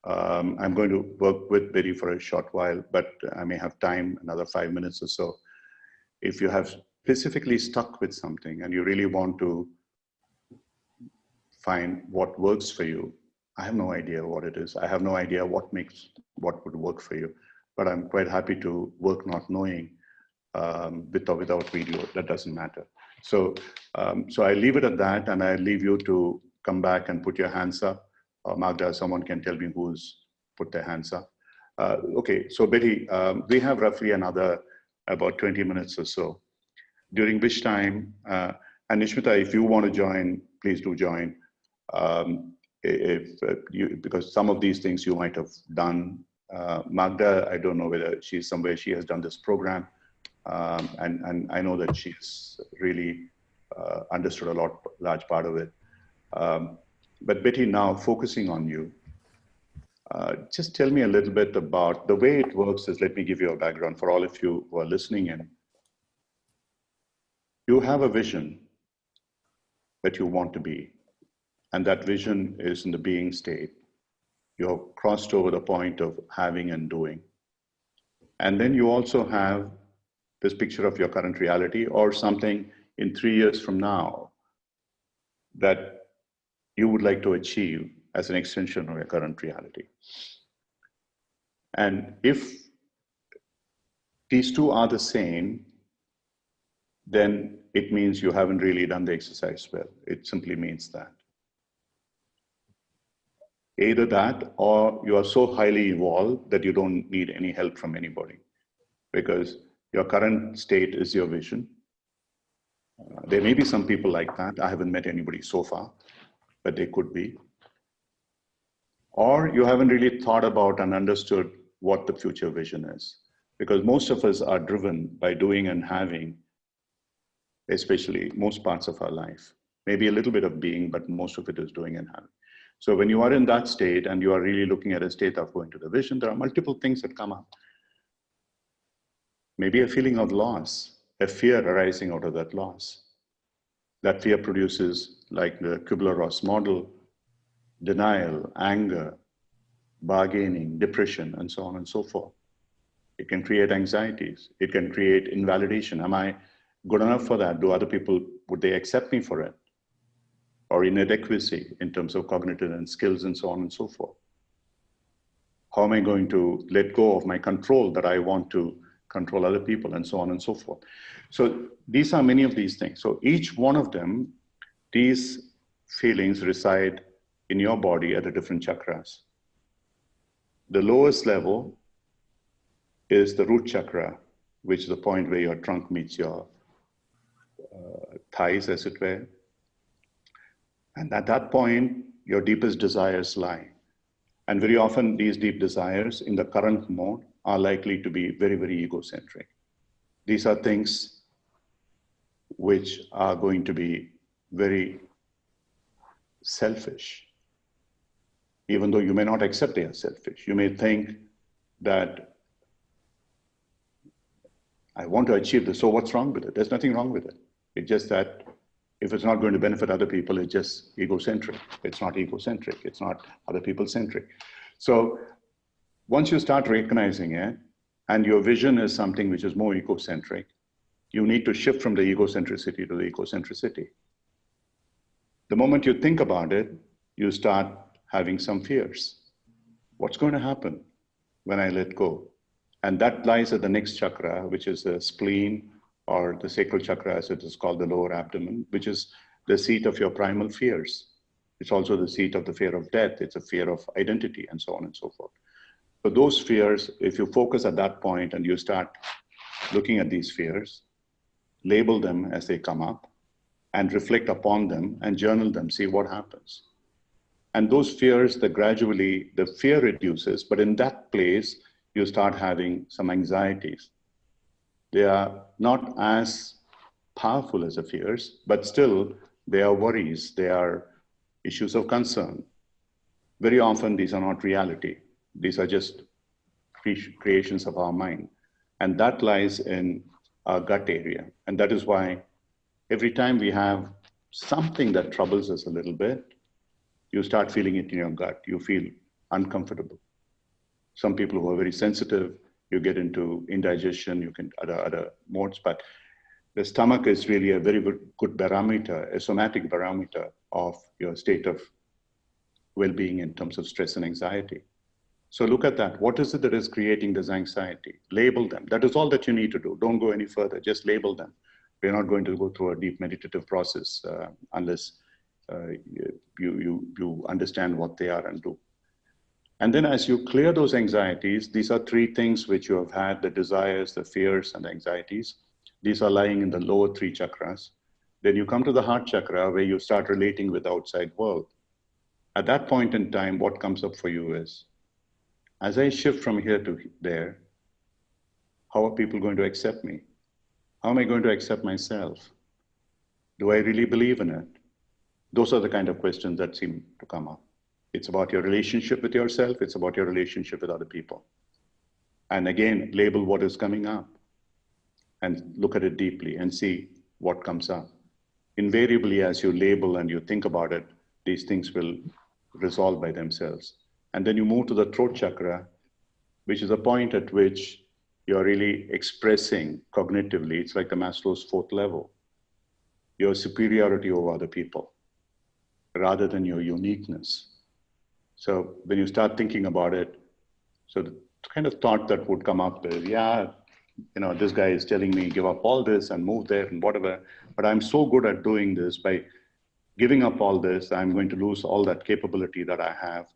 I'm going to work with Betty for a short while, but I may have time, another 5 minutes or so. If you have specifically stuck with something and you really want to find what works for you, I have no idea what it is. I have no idea what would work for you, but I'm quite happy to work not knowing, with or without video, that doesn't matter. So, so I leave it at that, and I leave you to come back and put your hands up. Magda, someone can tell me who's put their hands up. Okay, so Betty, we have roughly another about 20 minutes or so, during which time, and Nishmita, if you want to join, please do join. Because some of these things you might have done. Magda, I don't know whether she's somewhere, she has done this program. And I know that she's really understood a large part of it. But Betty, now focusing on you, just tell me a little bit about the way it works. Is, let me give you a background for all of you who are listening in. You have a vision that you want to be, and that vision is in the being state. You have crossed over the point of having and doing. And then you also have this picture of your current reality, or something in 3 years from now that you would like to achieve as an extension of your current reality. And if these two are the same, then it means you haven't really done the exercise well. It simply means that. Either that, or you are so highly evolved that you don't need any help from anybody, because your current state is your vision. There may be some people like that. I haven't met anybody so far, but they could be. Or you haven't really thought about and understood what the future vision is, because most of us are driven by doing and having, especially most parts of our life. Maybe a little bit of being, but most of it is doing and having. So when you are in that state and you are really looking at a state of going to the vision, there are multiple things that come up. Maybe a feeling of loss, a fear arising out of that loss. That fear produces, like the Kubler-Ross model, denial, anger, bargaining, depression, and so on and so forth. It can create anxieties. It can create invalidation. Am I good enough for that? Do other people, would they accept me for it? Or inadequacy in terms of cognitive and skills and so on and so forth. How am I going to let go of my control that I want to control other people, and so on and so forth. So these are many of these things. So each one of them, these feelings reside in your body at the different chakras. The lowest level is the root chakra, which is the point where your trunk meets your thighs, as it were. And at that point, your deepest desires lie. And very often these deep desires in the current mode are likely to be very, very egocentric. These are things which are going to be very selfish. Even though you may not accept they are selfish, you may think that I want to achieve this, so what's wrong with it? There's nothing wrong with it. It's just that if it's not going to benefit other people, it's just egocentric. It's not egocentric. It's not other people centric. So once you start recognizing it, and your vision is something which is more egocentric, you need to shift from the egocentricity to the ecocentricity. The moment you think about it, you start having some fears. What's going to happen when I let go? And that lies at the next chakra, which is the spleen, or the sacral chakra, as it is called, the lower abdomen, which is the seat of your primal fears. It's also the seat of the fear of death. It's a fear of identity, and so on and so forth. So those fears, if you focus at that point and you start looking at these fears, label them as they come up, and reflect upon them and journal them, see what happens. And those fears, that gradually the fear reduces, but in that place, you start having some anxieties. They are not as powerful as the fears, but still they are worries, they are issues of concern. Very often these are not reality. These are just creations of our mind. And that lies in our gut area. And that is why every time we have something that troubles us a little bit, you start feeling it in your gut. You feel uncomfortable. Some people who are very sensitive, you get into indigestion, you can other modes, but the stomach is really a very good barometer, a somatic barometer of your state of well-being in terms of stress and anxiety. So look at that. What is it that is creating this anxiety? Label them. That is all that you need to do. Don't go any further. Just label them. We're not going to go through a deep meditative process unless you understand what they are and do. And then as you clear those anxieties, these are three things which you have had: the desires, the fears, and the anxieties. These are lying in the lower three chakras. Then you come to the heart chakra, where you start relating with the outside world. At that point in time, what comes up for you is, as I shift from here to there, how are people going to accept me? How am I going to accept myself? Do I really believe in it? Those are the kind of questions that seem to come up. It's about your relationship with yourself. It's about your relationship with other people. And again, label what is coming up and look at it deeply and see what comes up. Invariably, as you label and you think about it, these things will resolve by themselves. And then you move to the throat chakra, which is a point at which you're really expressing cognitively. It's like the Maslow's fourth level, your superiority over other people, rather than your uniqueness. So when you start thinking about it, so the kind of thought that would come up is, yeah, this guy is telling me give up all this and move there and whatever, but I'm so good at doing this. By giving up all this, I'm going to lose all that capability that I have.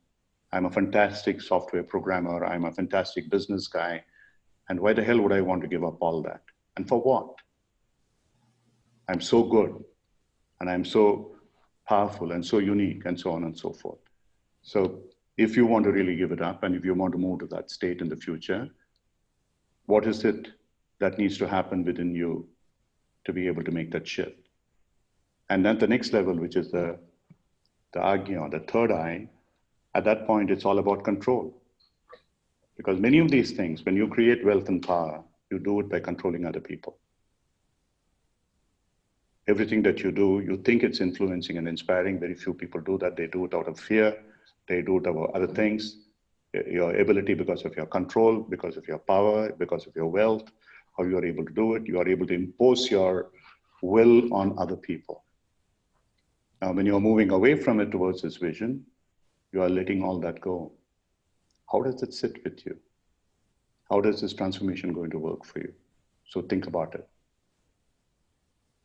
I'm a fantastic software programmer. I'm a fantastic business guy. And why the hell would I want to give up all that? And for what? I'm so good, and I'm so powerful and so unique, and so on and so forth. So if you want to really give it up, and if you want to move to that state in the future, what is it that needs to happen within you to be able to make that shift? And then the next level, which is the Agnya, the third eye, at that point, it's all about control. Because many of these things, when you create wealth and power, you do it by controlling other people. Everything that you do, you think it's influencing and inspiring. Very few people do that. They do it out of fear. They do it about other things. Your ability, because of your control, because of your power, because of your wealth, how you are able to do it. You are able to impose your will on other people. Now, when you're moving away from it towards this vision, you are letting all that go. How does it sit with you? How does this transformation going to work for you? So think about it.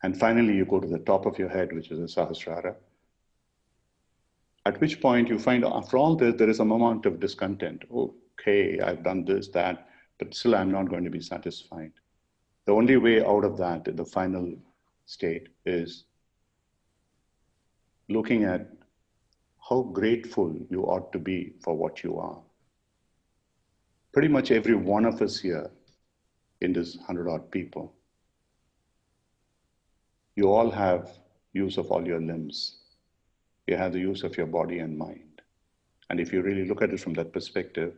And finally, you go to the top of your head, which is the Sahasrara. At which point you find after all this, there is a moment of discontent. Okay, I've done this, that, but still I'm not going to be satisfied. The only way out of that, the final state, is looking at how grateful you ought to be for what you are. Pretty much every one of us here in this 100-odd people, you all have use of all your limbs. You have the use of your body and mind. And if you really look at it from that perspective,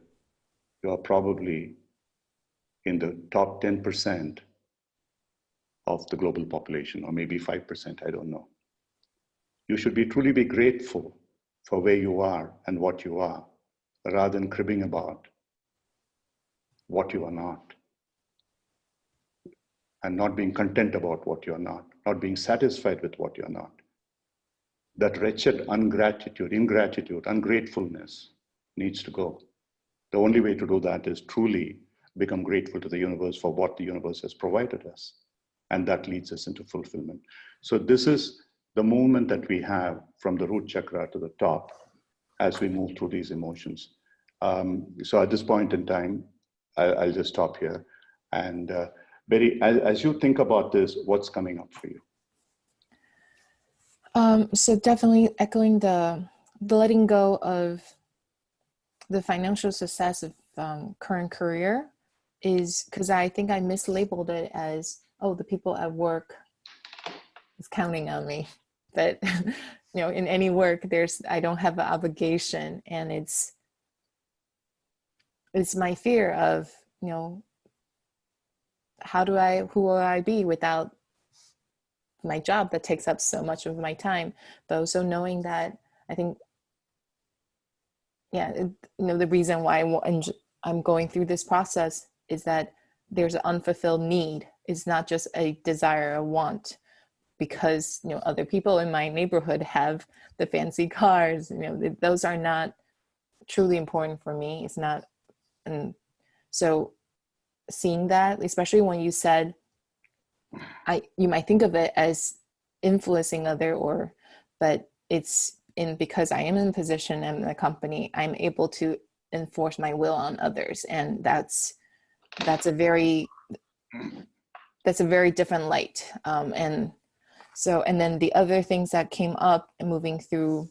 you are probably in the top 10% of the global population, or maybe 5%, I don't know. You should truly be grateful for where you are and what you are, rather than cribbing about what you are not. and not being content about what you're not being satisfied with what you're not. That wretched ingratitude, ungratefulness needs to go. The only way to do that is truly become grateful to the universe for what the universe has provided us. And that leads us into fulfillment. So this is the movement that we have from the root chakra to the top as we move through these emotions. So at this point in time, I'll just stop here. And Betty, as you think about this, what's coming up for you? So definitely echoing the letting go of the financial success of current career is because I think I mislabeled it as, oh, the people at work is counting on me. But you know, in any work, I don't have an obligation, and it's my fear of, you know, who will I be without my job that takes up so much of my time, but also knowing that I think, you know, the reason why I'm going through this process is that there's an unfulfilled need. It's not just a desire, a want, because, you know, other people in my neighborhood have the fancy cars, you know, those are not truly important for me. It's not. And so seeing that, especially when you said, you might think of it as influencing but it's because I am in a position in the company, I'm able to enforce my will on others. And that's a very different light. And then the other things that came up and moving through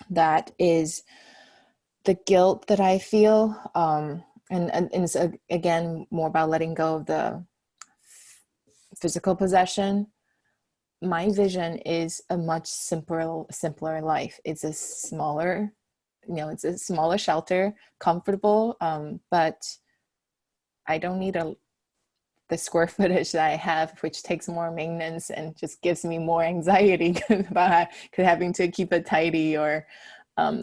that is the guilt that I feel. And it's again more about letting go of the physical possession. My vision is a much simpler life. It's a smaller, it's a smaller shelter, comfortable, but I don't need the square footage that I have, which takes more maintenance and just gives me more anxiety about having to keep it tidy. Or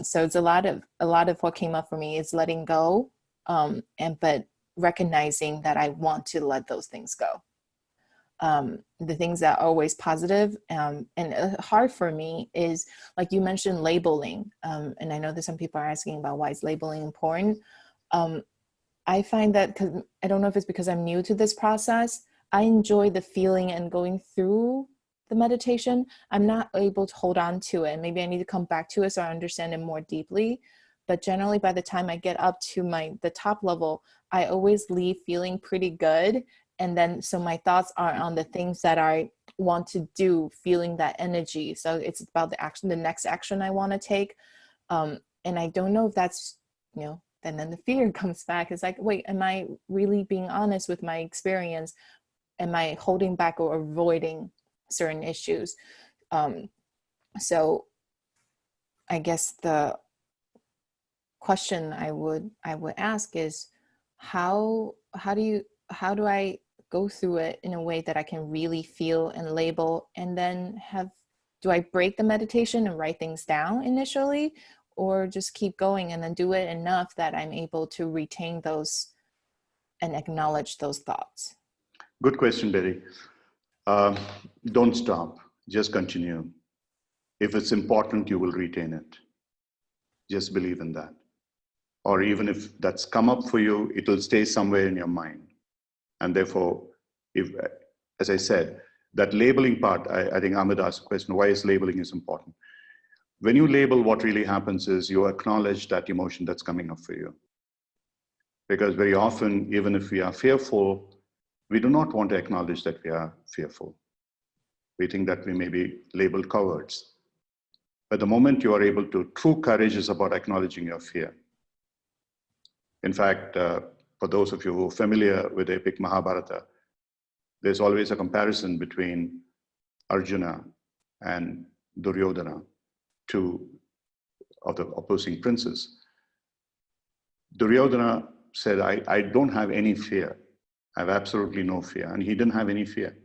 so it's a lot of what came up for me is letting go, but recognizing that I want to let those things go. The things that are always positive, and hard for me is, like you mentioned, labeling. And I know that some people are asking about why is labeling important. I find that, because I don't know if it's because I'm new to this process, I enjoy the feeling and going through the meditation. I'm not able to hold on to it. Maybe I need to come back to it so I understand it more deeply. But generally, by the time I get up to the top level, I always leave feeling pretty good. And then, so my thoughts are on the things that I want to do, feeling that energy. So it's about the next action I want to take. And I don't know if that's, and then the fear comes back. It's like, wait, am I really being honest with my experience? Am I holding back or avoiding certain issues? So I guess the question I would ask is, how do I go through it in a way that I can really feel and label, and then do I break the meditation and write things down initially, or just keep going and then do it enough that I'm able to retain those and acknowledge those thoughts? Good question, Betty. Don't stop, just continue. If it's important, you will retain it. Just believe in that. Or even if that's come up for you, it will stay somewhere in your mind. And therefore, as I said, that labeling part, I think Ahmed asked a question, why is labeling is important? When you label, what really happens is you acknowledge that emotion that's coming up for you. Because very often, even if we are fearful, we do not want to acknowledge that we are fearful. We think that we may be labeled cowards. But the moment you are able to, true courage is about acknowledging your fear. In fact, for those of you who are familiar with the epic Mahabharata, there's always a comparison between Arjuna and Duryodhana, two of the opposing princes. Duryodhana said, I don't have any fear. I have absolutely no fear. And he didn't have any fear.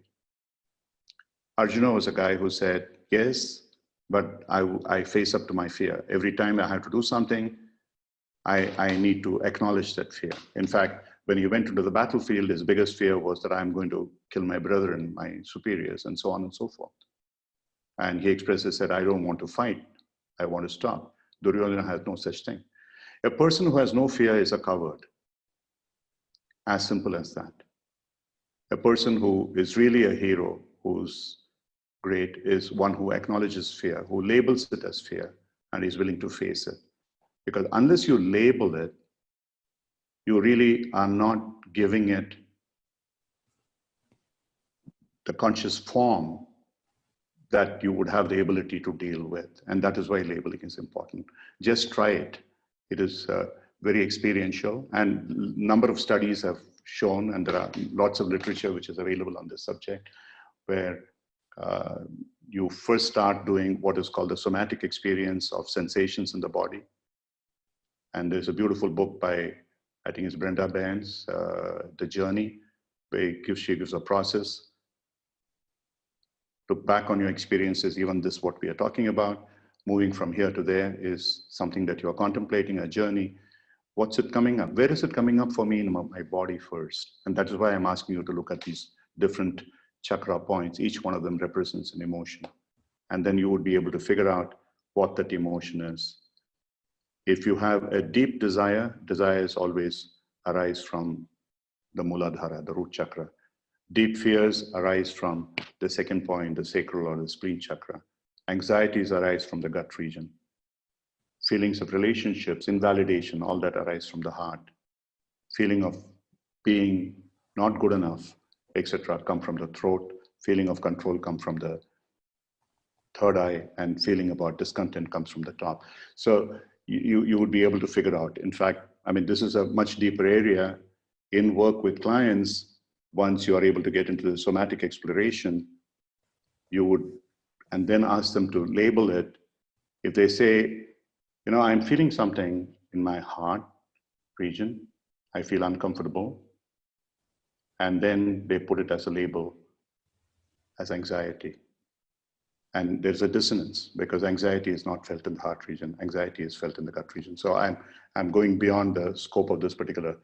Arjuna was a guy who said, yes, but I face up to my fear. Every time I have to do something, I need to acknowledge that fear. In fact, when he went into the battlefield, his biggest fear was that I'm going to kill my brother and my superiors, and so on and so forth. And he expressly said, I don't want to fight. I want to stop. Duryodhana has no such thing. A person who has no fear is a coward. As simple as that. A person who is really a hero, who's great, is one who acknowledges fear, who labels it as fear, and is willing to face it. Because unless you label it, you really are not giving it the conscious form that you would have the ability to deal with. And that is why labeling is important. Just try it. It is very experiential, and number of studies have shown, and there are lots of literature which is available on this subject, where you first start doing what is called the somatic experience of sensations in the body. And there's a beautiful book by, I think it's Brenda Baines, The Journey, where she gives a process. Look back on your experiences, even this, what we are talking about. Moving from here to there is something that you're contemplating, a journey. What's it coming up? Where is it coming up for me in my body first? And that is why I'm asking you to look at these different chakra points. Each one of them represents an emotion. And then you would be able to figure out what that emotion is. If you have a deep desire, desires always arise from the Muladhara, the root chakra. Deep fears arise from the second point, the sacral or the spleen chakra. Anxieties arise from the gut region. Feelings of relationships, invalidation, all that arise from the heart. Feeling of being not good enough, etc., come from the throat. Feeling of control come from the third eye, and feeling about discontent comes from the top. So you would be able to figure out. In fact, I mean, this is a much deeper area in work with clients. Once you are able to get into the somatic exploration, you would, and then ask them to label it. If they say, you know, I'm feeling something in my heart region, I feel uncomfortable, and then they put it as a label as anxiety. And there's a dissonance, because anxiety is not felt in the heart region. Anxiety is felt in the gut region. So I'm going beyond the scope of this particular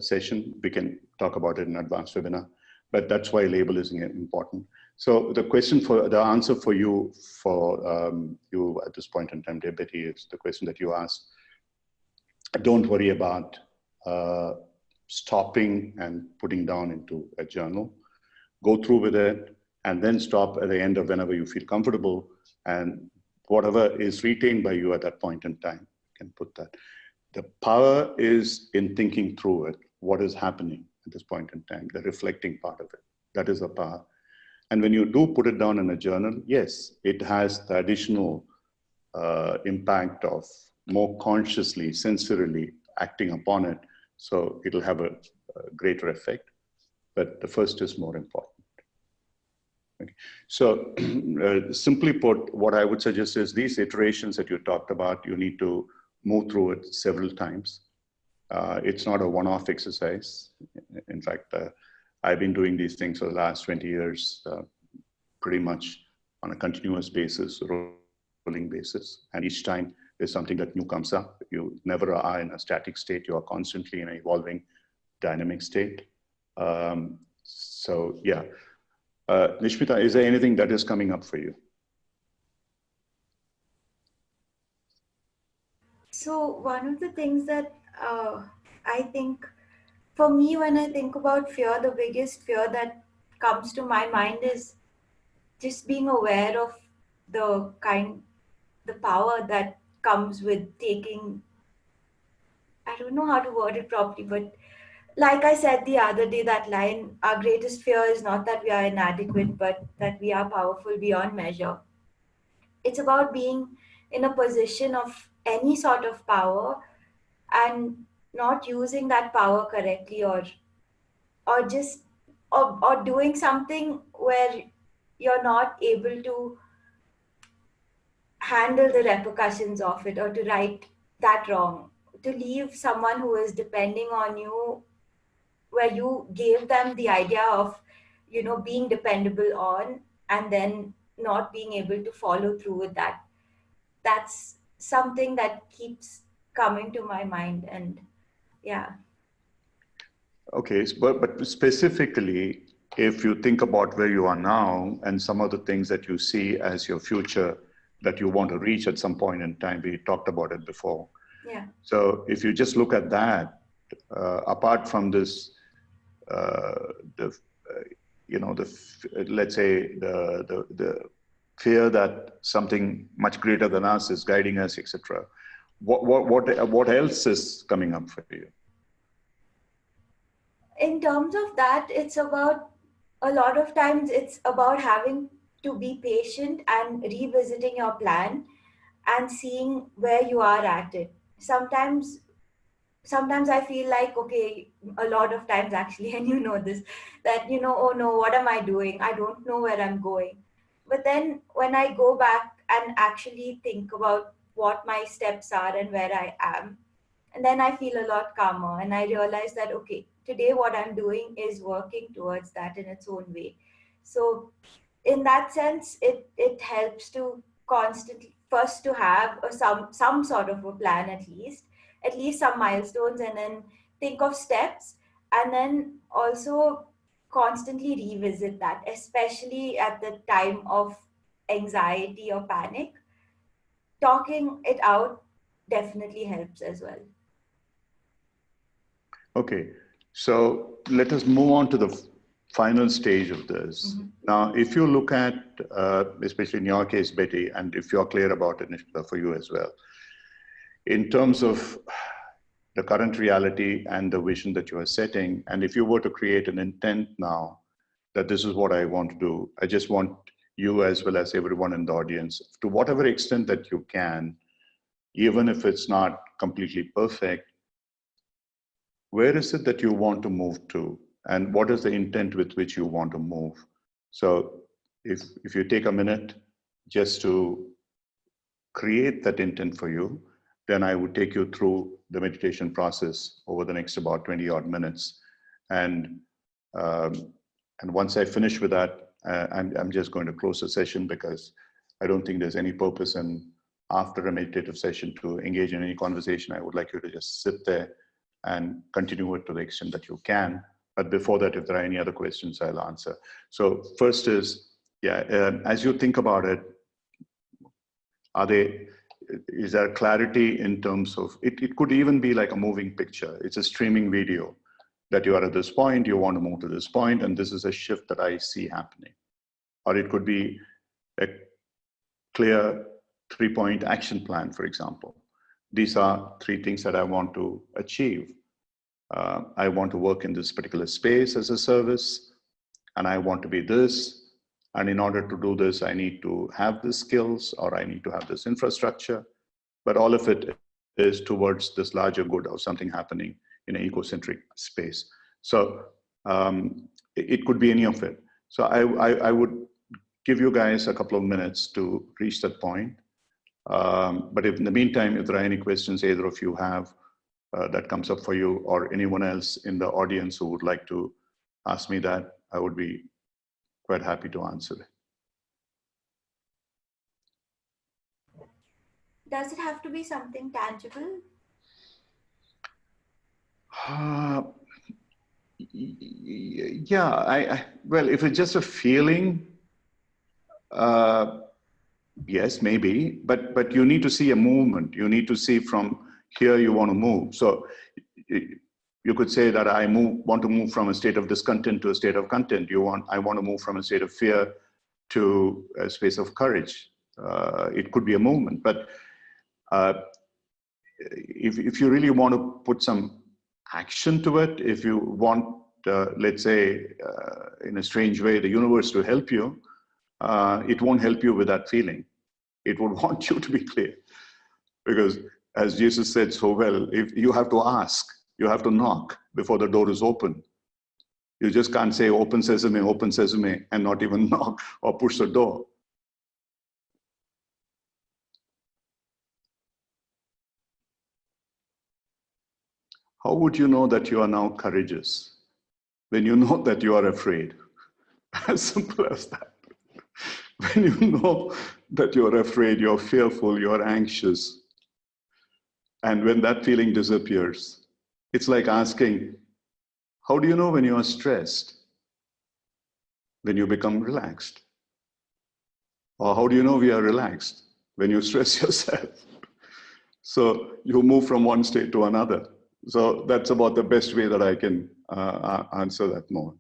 session. We can talk about it in advanced webinar, but that's why label is important. So the answer for you at this point in time, dear Betty, is the question that you asked. Don't worry about stopping and putting down into a journal. Go through with it, and then stop at the end of whenever you feel comfortable, and whatever is retained by you at that point in time, you can put that. The power is in thinking through it, what is happening at this point in time, the reflecting part of it. That is the power. And when you do put it down in a journal, yes, it has the additional impact of more consciously, sensorily acting upon it. So it'll have a greater effect, but the first is more important. Okay. So simply put, what I would suggest is these iterations that you talked about, you need to move through it several times. It's not a one-off exercise. In fact, I've been doing these things for the last 20 years, pretty much on a continuous basis, rolling basis. And each time there's something that new comes up. You never are in a static state. You are constantly in an evolving, dynamic state. So yeah. Nishmita, is there anything that is coming up for you? So one of the things that I think, for me, when I think about fear, the biggest fear that comes to my mind is just being aware of the power that comes with taking, I don't know how to word it properly, but like I said the other day, that line, our greatest fear is not that we are inadequate, but that we are powerful beyond measure. It's about being in a position of any sort of power and not using that power correctly, or just or doing something where you're not able to handle the repercussions of it, or to right that wrong, to leave someone who is depending on you, where you gave them the idea of, being dependable on, and then not being able to follow through with that. That's something that keeps coming to my mind. And yeah. Okay, but specifically, if you think about where you are now and some of the things that you see as your future that you want to reach at some point in time, we talked about it before. Yeah. So if you just look at that, apart from this, the let's say the fear that something much greater than us is guiding us, etc. What else is coming up for you? In terms of that, it's about, a lot of times it's about having to be patient and revisiting your plan and seeing where you are at it. Sometimes I feel like, okay, a lot of times actually, and you know this, that, oh no, what am I doing? I don't know where I'm going. But then when I go back and actually think about what my steps are and where I am, and then I feel a lot calmer and I realize that, okay, today what I'm doing is working towards that in its own way. So in that sense, it helps to constantly, first to have some sort of a plan, at least some milestones, and then think of steps, and then also constantly revisit that, especially at the time of anxiety or panic. Talking it out definitely helps as well. Okay, so let us move on to the final stage of this. Mm-hmm. Now, if you look at, especially in your case, Betty, and if you're clear about it for you as well, in terms of the current reality and the vision that you are setting, and if you were to create an intent now that this is what I want to do, I just want you as well as everyone in the audience, to whatever extent that you can, even if it's not completely perfect, where is it that you want to move to? And what is the intent with which you want to move? So if you take a minute just to create that intent for you, then I would take you through the meditation process over the next about 20 odd minutes. And once I finish with that, I'm just going to close the session, because I don't think there's any purpose in, after a meditative session, to engage in any conversation. I would like you to just sit there and continue it to the extent that you can. But before that, if there are any other questions, I'll answer. So first is, as you think about it, is there clarity in terms of, it could even be like a moving picture. It's a streaming video that you are at this point, you want to move to this point, and this is a shift that I see happening. Or it could be a clear 3-point action plan, for example. These are 3 things that I want to achieve. I want to work in this particular space as a service, and I want to be this. And in order to do this, I need to have the skills, or I need to have this infrastructure. But all of it is towards this larger good of something happening in an ecocentric space. So it could be any of it. So I would give you guys a couple of minutes to reach that point. But if in the meantime, if there are any questions either of you have that comes up for you, or anyone else in the audience who would like to ask me that, I would be quite happy to answer it. Does it have to be something tangible? Yeah, well, if it's just a feeling, yes, maybe, but you need to see a movement. You need to see from here you want to move. So you could say that I want to move from a state of discontent to a state of content. I want to move from a state of fear to a space of courage. It could be a movement, but if you really want to put some action to it, if you want, let's say, in a strange way, the universe to help you, it won't help you with that feeling. It would want you to be clear. Because as Jesus said so well, if you have to ask, you have to knock before the door is open. You just can't say open sesame, and not even knock or push the door. How would you know that you are now courageous when you know that you are afraid? As simple as that. When you know that you're afraid, you're fearful, you're anxious, and when that feeling disappears, it's like asking, How do you know when you are stressed? When you become relaxed. Or how do you know we are relaxed? When you stress yourself. So you move from one state to another. So that's about the best way that I can answer that more.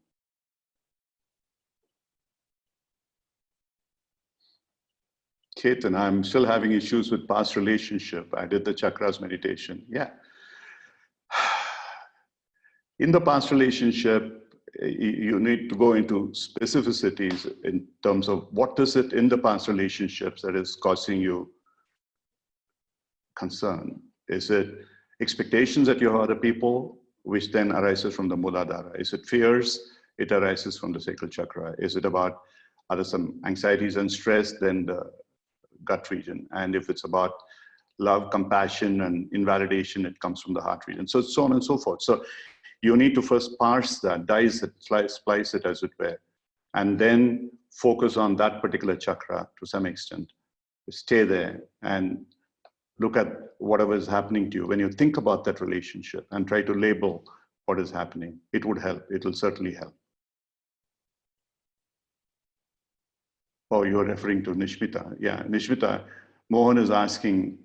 Ketan, I'm still having issues with past relationship. I did the chakras meditation. Yeah. In the past relationship, you need to go into specificities in terms of what is it in the past relationships that is causing you concern. Is it expectations that you have other people, which then arises from the Muladhara? Is it fears? It arises from the sacral chakra. Is it about other some anxieties and stress? Then the gut region. And if it's about love, compassion, and invalidation, it comes from the heart region. So on and so forth. So you need to first parse that, dice it, splice it as it were, and then focus on that particular chakra to some extent. Stay there and look at whatever is happening to you. When you think about that relationship and try to label what is happening, it would help. It will certainly help. Oh, you're referring to Nishmita. Yeah, Nishmita, Mohan is asking,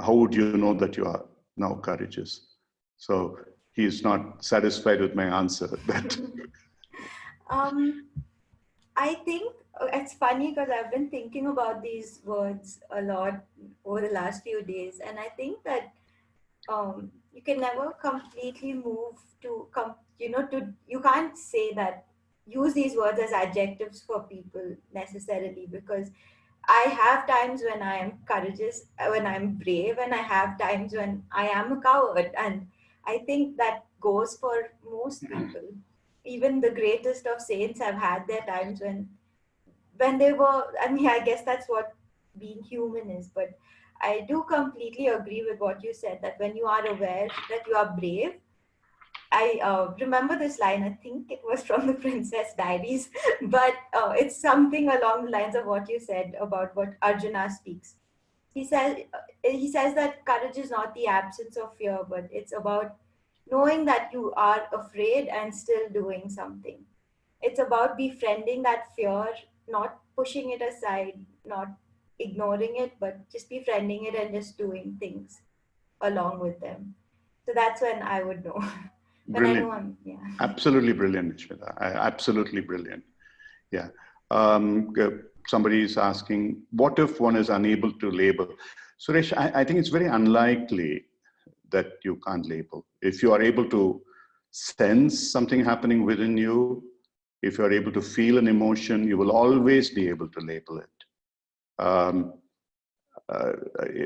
how would you know that you are now courageous? So he is not satisfied with my answer. That I think it's funny because I've been thinking about these words a lot over the last few days, and I think that you can never completely move to you can't say that, use these words as adjectives for people necessarily, because I have times when I am courageous, when I'm brave, and I have times when I am a coward. And I think that goes for most people. Even the greatest of saints have had their times when they were, I mean, I guess that's what being human is. But I do completely agree with what you said, that when you are aware that you are brave, I remember this line. I think it was from the Princess Diaries, but it's something along the lines of what you said about what Arjuna speaks. He says that courage is not the absence of fear, but it's about knowing that you are afraid and still doing something. It's about befriending that fear, not pushing it aside, not ignoring it, but just befriending it and just doing things along with them. So that's when I would know. When I know brilliant. yeah. Absolutely brilliant, Nishmita. Absolutely brilliant. Yeah. Somebody is asking, what if one is unable to label? Suresh, I think it's very unlikely that you can't label. If you are able to sense something happening within you, if you are able to feel an emotion, you will always be able to label it.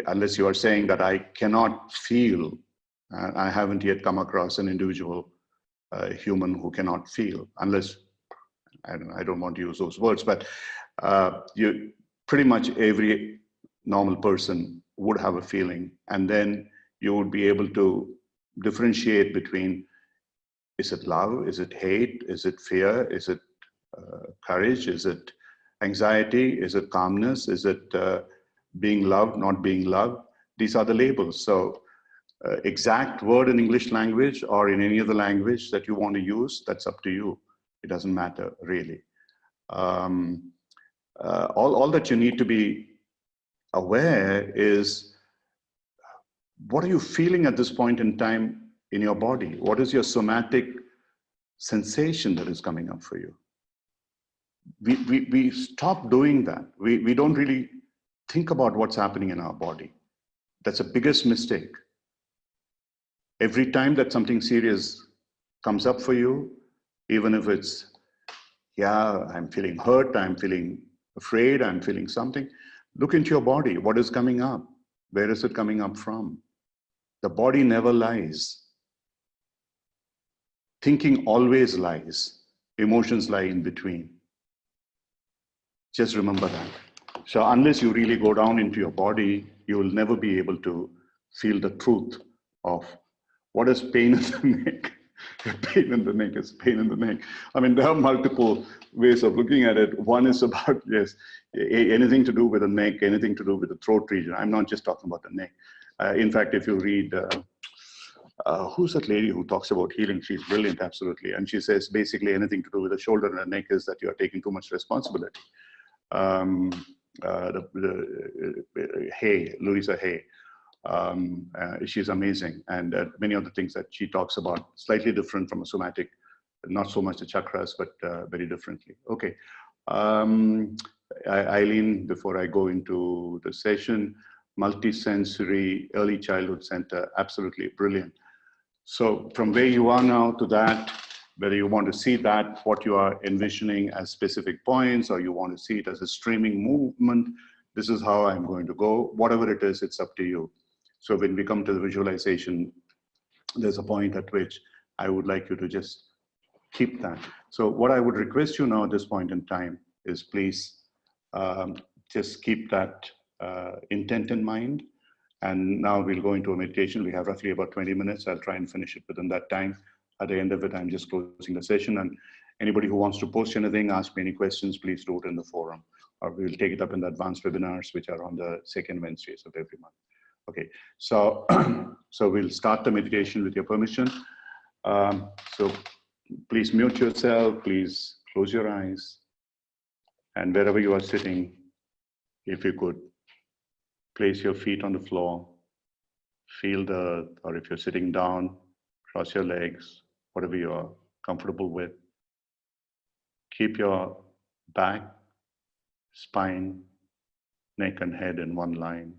Unless you are saying that I cannot feel, I haven't yet come across an individual human who cannot feel, unless, I don't want to use those words, but you pretty much every normal person would have a feeling, and then you would be able to differentiate between, is it love, is it hate, is it fear, is it courage, is it anxiety, is it calmness, is it being loved, not being loved? These are the labels. So exact word in English language or in any other language that you want to use, that's up to you. It doesn't matter, really. All that you need to be aware is, what are you feeling at this point in time in your body? What is your somatic sensation that is coming up for you? We stop doing that. We don't really think about what's happening in our body. That's the biggest mistake. Every time that something serious comes up for you, even if it's, yeah, I'm feeling hurt, I'm feeling afraid, I'm feeling something, look into your body. What is coming up? Where is it coming up from? The body never lies. Thinking always lies. Emotions lie in between. Just remember that. So unless you really go down into your body, you will never be able to feel the truth of what is pain in the neck. Pain in the neck is pain in the neck. I mean, there are multiple ways of looking at it. One is about, yes, anything to do with the neck, anything to do with the throat region. I'm not just talking about the neck. In fact, if you read Who's that lady who talks about healing? She's brilliant, absolutely. And she says basically anything to do with the shoulder and the neck is that you are taking too much responsibility. Um, Hay, Louisa Hay. She's amazing. And many of the things that she talks about, slightly different from a somatic, not so much the chakras, but very differently. Okay. Eileen, before I go into the session, multisensory early childhood center, absolutely brilliant. So from where you are now to that, whether you want to see that, what you are envisioning as specific points, or you want to see it as a streaming movement, this is how I'm going to go. Whatever it is, it's up to you. So when we come to the visualization, there's a point at which I would like you to just keep that. So what I would request you now at this point in time is please just keep that intent in mind. And now we'll go into a meditation. We have roughly about 20 minutes. I'll try and finish it within that time. At the end of it, I'm just closing the session. And anybody who wants to post anything, ask me any questions, please do it in the forum. Or we'll take it up in the advanced webinars, which are on the second Wednesdays of every month. Okay, so, so we'll start the meditation with your permission. So please mute yourself, please close your eyes. And wherever you are sitting, if you could place your feet on the floor, feel the earth, or if you're sitting down, cross your legs, whatever you're comfortable with. Keep your back, spine, neck, and head in one line.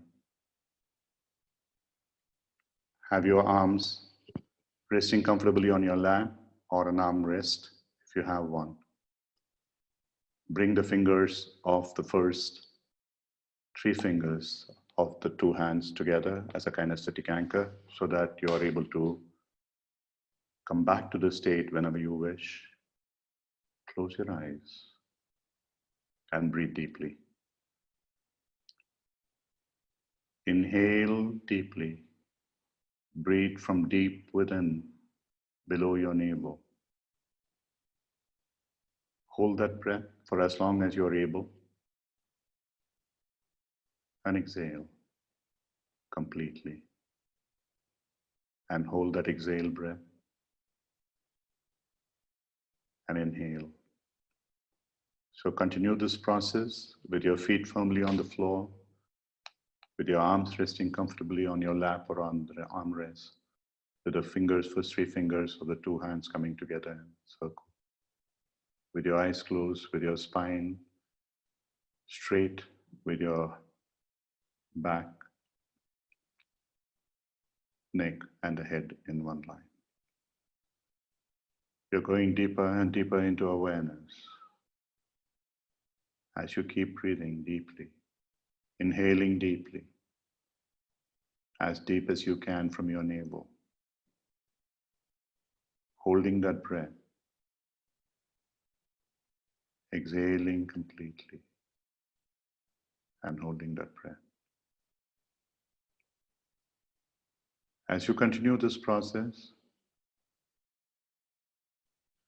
Have your arms resting comfortably on your lap or an armrest if you have one. Bring the fingers of the first 3 fingers of the 2 hands together as a kinesthetic anchor so that you are able to come back to the state whenever you wish. Close your eyes and breathe deeply. Inhale deeply. Breathe from deep within, below your navel. Hold that breath for as long as you're able. And exhale completely. And hold that exhale breath. And inhale. So continue this process with your feet firmly on the floor, with your arms resting comfortably on your lap or on the armrest, with the fingers, first 3 fingers of the 2 hands coming together in a circle. With your eyes closed, with your spine straight, with your back, neck, and the head in one line. You're going deeper and deeper into awareness as you keep breathing deeply, inhaling deeply, as deep as you can from your navel, holding that breath, exhaling completely, and holding that breath. As you continue this process,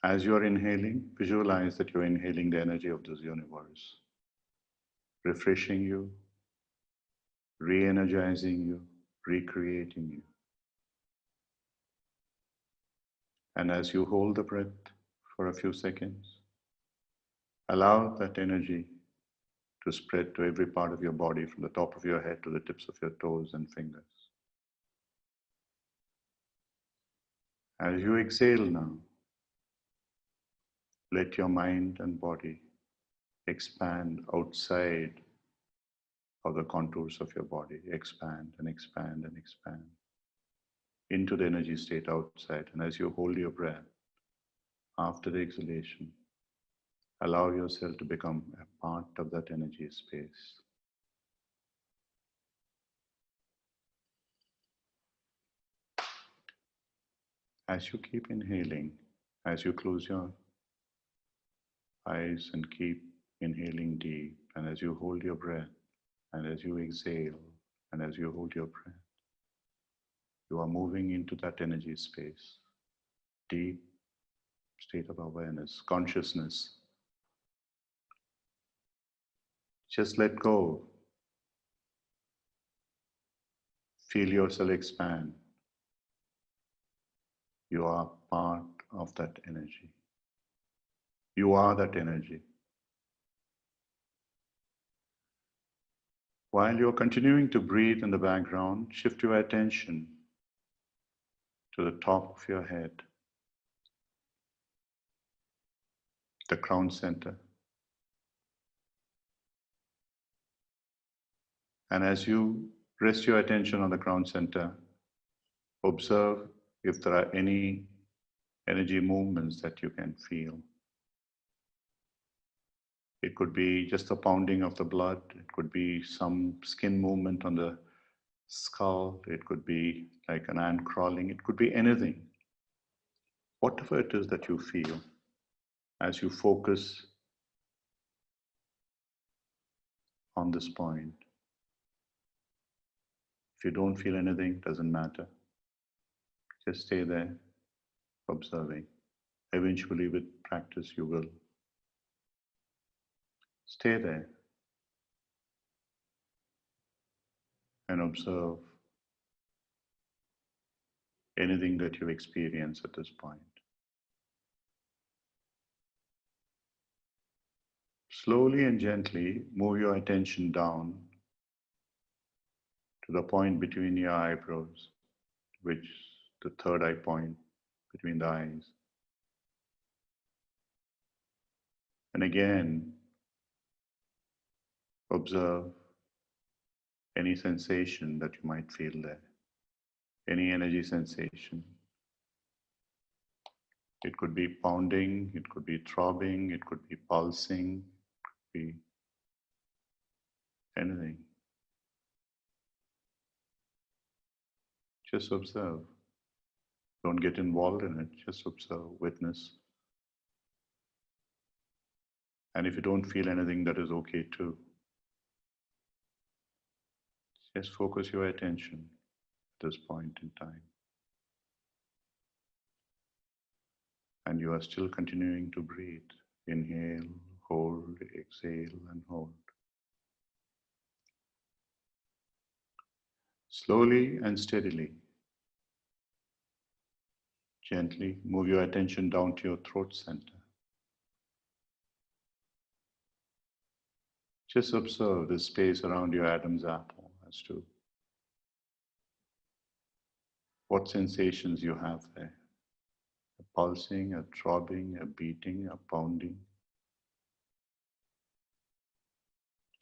as you are inhaling, visualize that you're inhaling the energy of this universe, refreshing you, re-energizing you, recreating you. And as you hold the breath for a few seconds, allow that energy to spread to every part of your body, from the top of your head to the tips of your toes and fingers. As you exhale now, let your mind and body expand outside of the contours of your body, expand and expand and expand into the energy state outside. And as you hold your breath, after the exhalation, allow yourself to become a part of that energy space. As you keep inhaling, as you close your eyes and keep inhaling deep, and as you hold your breath, and as you exhale, and as you hold your breath, you are moving into that energy space, deep state of awareness, consciousness. Just let go. Feel yourself expand. You are part of that energy. You are that energy. While you're continuing to breathe in the background, shift your attention to the top of your head, the crown center. And as you rest your attention on the crown center, observe if there are any energy movements that you can feel. It could be just the pounding of the blood. It could be some skin movement on the skull. It could be like an ant crawling. It could be anything. Whatever it is that you feel, as you focus on this point. If you don't feel anything, doesn't matter. Just stay there, observing. Eventually, with practice, you will. Stay there and observe anything that you experience at this point. Slowly and gently move your attention down to the point between your eyebrows, which the third eye point between the eyes. And again, observe any sensation that you might feel there, any energy sensation. It could be pounding, it could be throbbing, it could be pulsing, it could be anything. Just observe. Don't get involved in it, just observe, witness. And if you don't feel anything, that is okay too. Just focus your attention at this point in time. And you are still continuing to breathe. Inhale, hold, exhale, and hold. Slowly and steadily, gently move your attention down to your throat center. Just observe the space around your Adam's apple as to what sensations you have there. A pulsing, a throbbing, a beating, a pounding.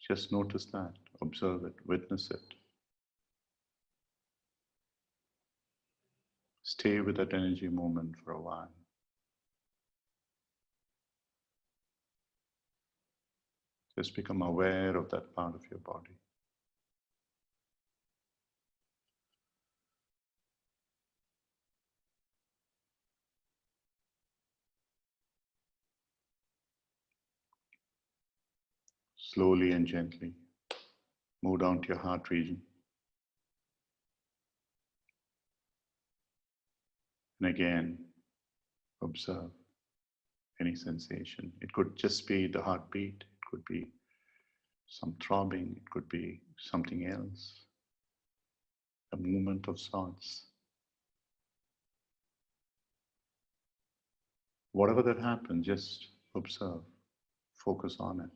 Just notice that, observe it, witness it. Stay with that energy moment for a while. Just become aware of that part of your body. Slowly and gently move down to your heart region. And again, observe any sensation. It could just be the heartbeat, it could be some throbbing, it could be something else, a movement of sorts. Whatever that happens, just observe, focus on it.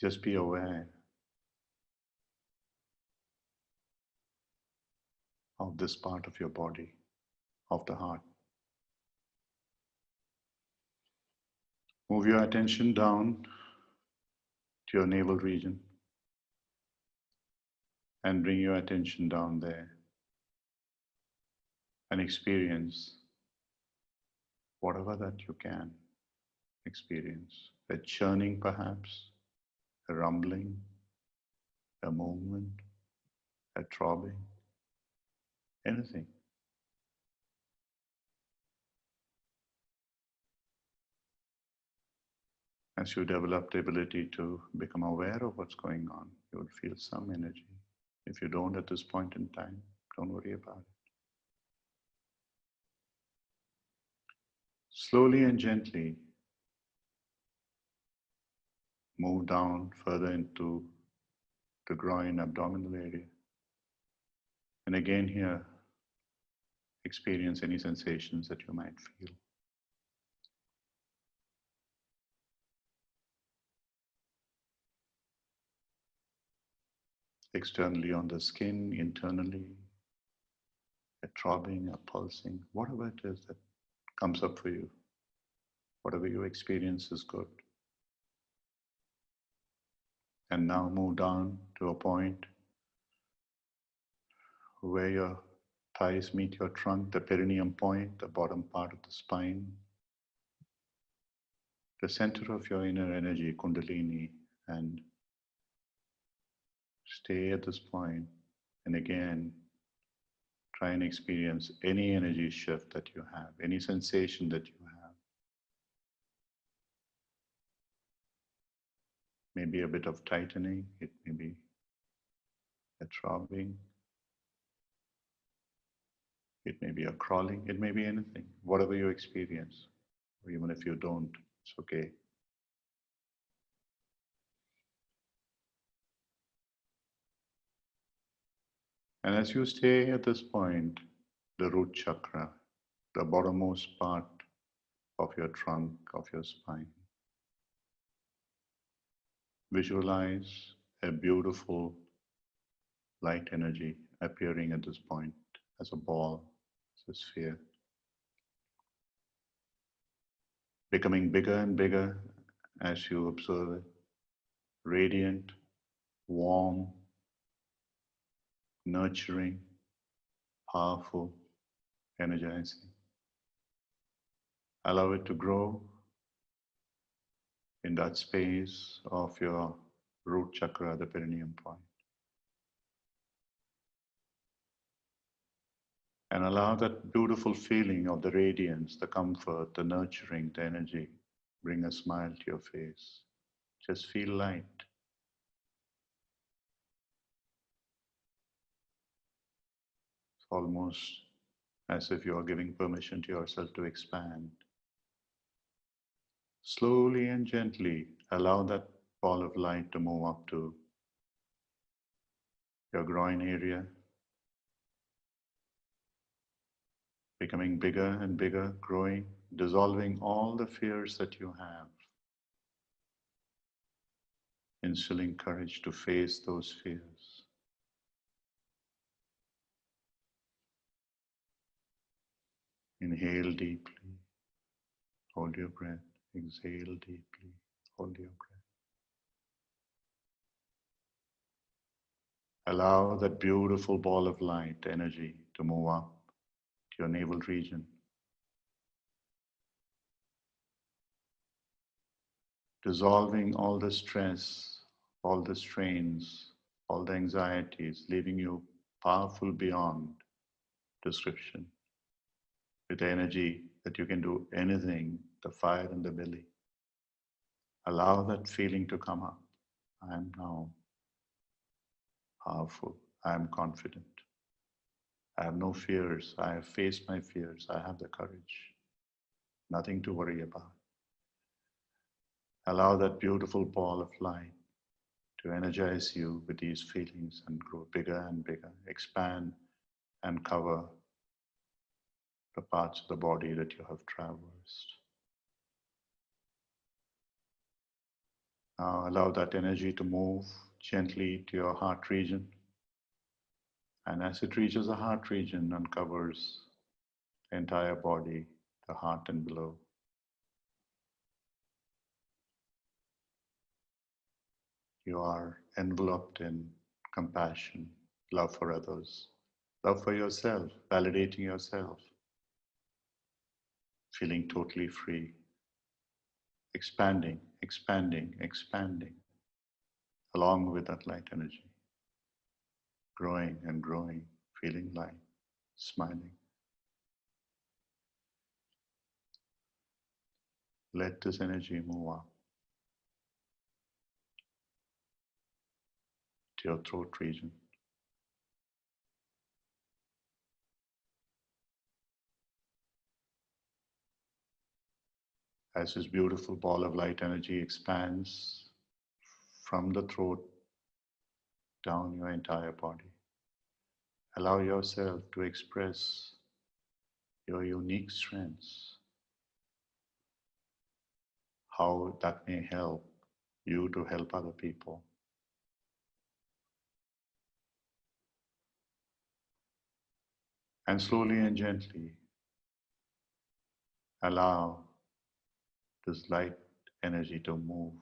Just be aware of this part of your body, of the heart. Move your attention down to your navel region and bring your attention down there and experience whatever that you can experience. A churning perhaps, a rumbling, a movement, a throbbing, anything. As you develop the ability to become aware of what's going on, you will feel some energy. If you don't at this point in time, don't worry about it. Slowly and gently, Move down further into the groin abdominal area. And again here, experience any sensations that you might feel. Externally on the skin, internally, a throbbing, a pulsing, whatever it is that comes up for you, whatever you experience is good. And now move down to a point where your thighs meet your trunk, the perineum point, the bottom part of the spine, the center of your inner energy, Kundalini, and stay at this point. And again, try and experience any energy shift that you have, any sensation that you have. Maybe a bit of tightening, it may be a throbbing, it may be a crawling, it may be anything, whatever you experience, or even if you don't, it's okay. And as you stay at this point, the root chakra, the bottommost part of your trunk, of your spine, visualize a beautiful light energy appearing at this point as a ball, as a sphere, becoming bigger and bigger as you observe it, radiant, warm, nurturing, powerful, energizing. Allow it to grow in that space of your root chakra, the perineum point. And allow that beautiful feeling of the radiance, the comfort, the nurturing, the energy, bring a smile to your face. Just feel light. It's almost as if you are giving permission to yourself to expand. Slowly and gently allow that ball of light to move up to your groin area, becoming bigger and bigger, growing, dissolving all the fears that you have, instilling courage to face those fears. Inhale deeply, hold your breath, exhale deeply, hold your breath. Allow that beautiful ball of light energy to move up to your navel region, dissolving all the stress, all the strains, all the anxieties, leaving you powerful beyond description, with energy that you can do anything, the fire in the belly. Allow that feeling to come up. I am now powerful. I am confident. I have no fears. I have faced my fears. I have the courage. Nothing to worry about. Allow that beautiful ball of light to energize you with these feelings and grow bigger and bigger, expand and cover the parts of the body that you have traversed. Now allow that energy to move gently to your heart region. And as it reaches the heart region and covers the entire body, the heart and below, you are enveloped in compassion, love for others, love for yourself, validating yourself, feeling totally free, expanding, expanding, expanding, along with that light energy, growing and growing, feeling light, smiling. Let this energy move up to your throat region. As this beautiful ball of light energy expands from the throat down your entire body. Allow yourself to express your unique strengths, how that may help you to help other people. And slowly and gently allow this light energy to move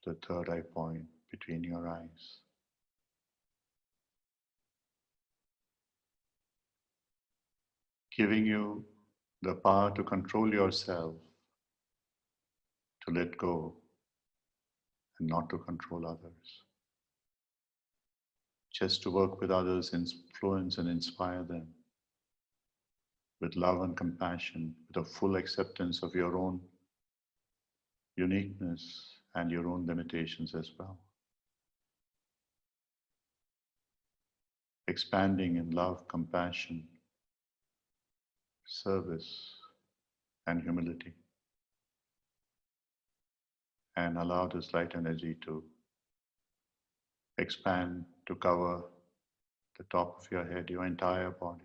to the third eye point between your eyes. Giving you the power to control yourself, to let go, and not to control others. Just to work with others, influence and inspire them with love and compassion, with a full acceptance of your own uniqueness and your own limitations as well. Expanding in love, compassion, service, and humility. And allow this light energy to expand to cover the top of your head, your entire body.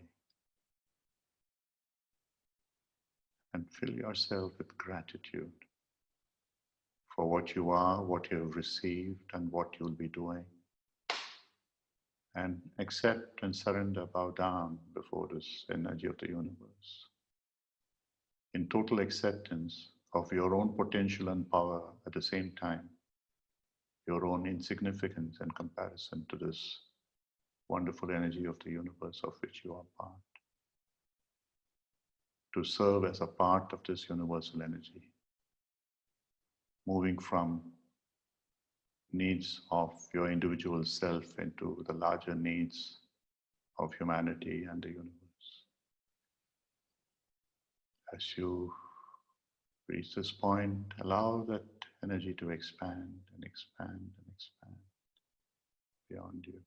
And fill yourself with gratitude for what you are, what you have received, and what you'll be doing. And accept and surrender, bow down before this energy of the universe. In total acceptance of your own potential and power, at the same time, your own insignificance in comparison to this wonderful energy of the universe of which you are part. To serve as a part of this universal energy, moving from needs of your individual self into the larger needs of humanity and the universe. As you reach this point, allow that energy to expand and expand and expand beyond you.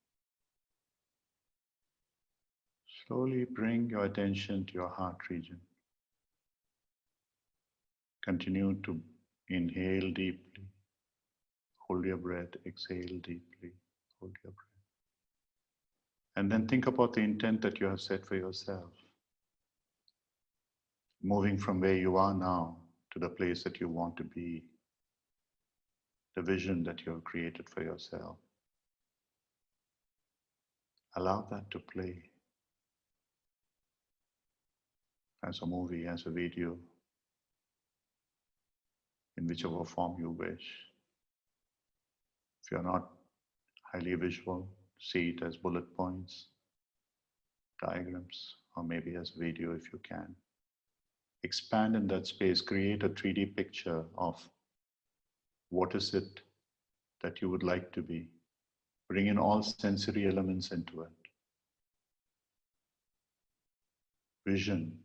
Slowly bring your attention to your heart region. Continue to inhale deeply, hold your breath, exhale deeply, hold your breath. And then think about the intent that you have set for yourself. Moving from where you are now to the place that you want to be, the vision that you have created for yourself. Allow that to play as a movie, as a video, in whichever form you wish. If you're not highly visual, see it as bullet points, diagrams, or maybe as a video if you can. Expand in that space, create a 3D picture of what is it that you would like to be. Bring in all sensory elements into it. Vision,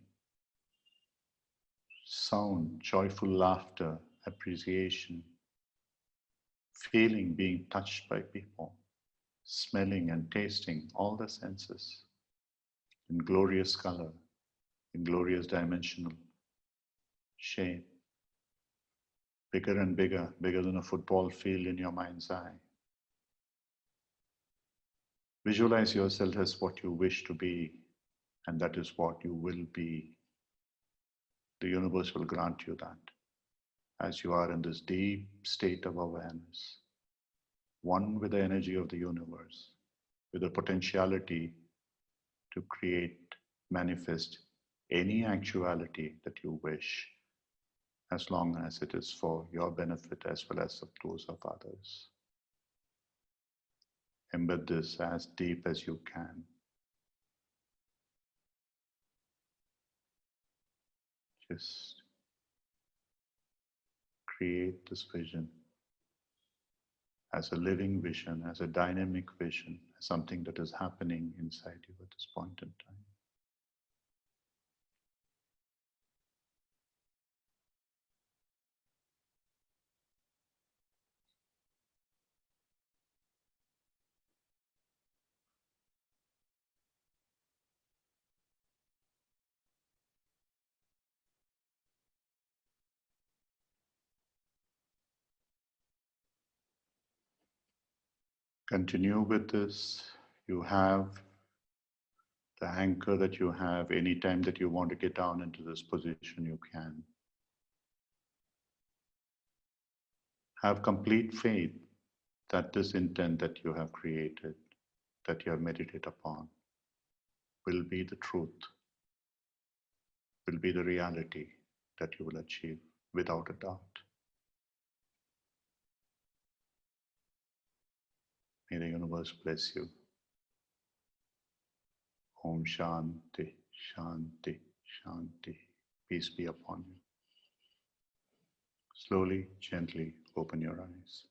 sound, joyful laughter, appreciation, feeling being touched by people, smelling and tasting, all the senses in glorious color, in glorious dimensional shape, bigger and bigger, bigger than a football field in your mind's eye. Visualize yourself as what you wish to be, and that is what you will be. The universe will grant you that as you are in this deep state of awareness, one with the energy of the universe, with the potentiality to create, manifest any actuality that you wish, as long as it is for your benefit as well as of those of others. Embed this as deep as you can. Just create this vision as a living vision, as a dynamic vision, as something that is happening inside you at this point in time. Continue with this. You have the anchor that you have. Anytime that you want to get down into this position, you can. Have complete faith that this intent that you have created, that you have meditated upon, will be the truth, will be the reality that you will achieve without a doubt. May the universe bless you. Om Shanti, Shanti, Shanti. Peace be upon you. Slowly, gently open your eyes.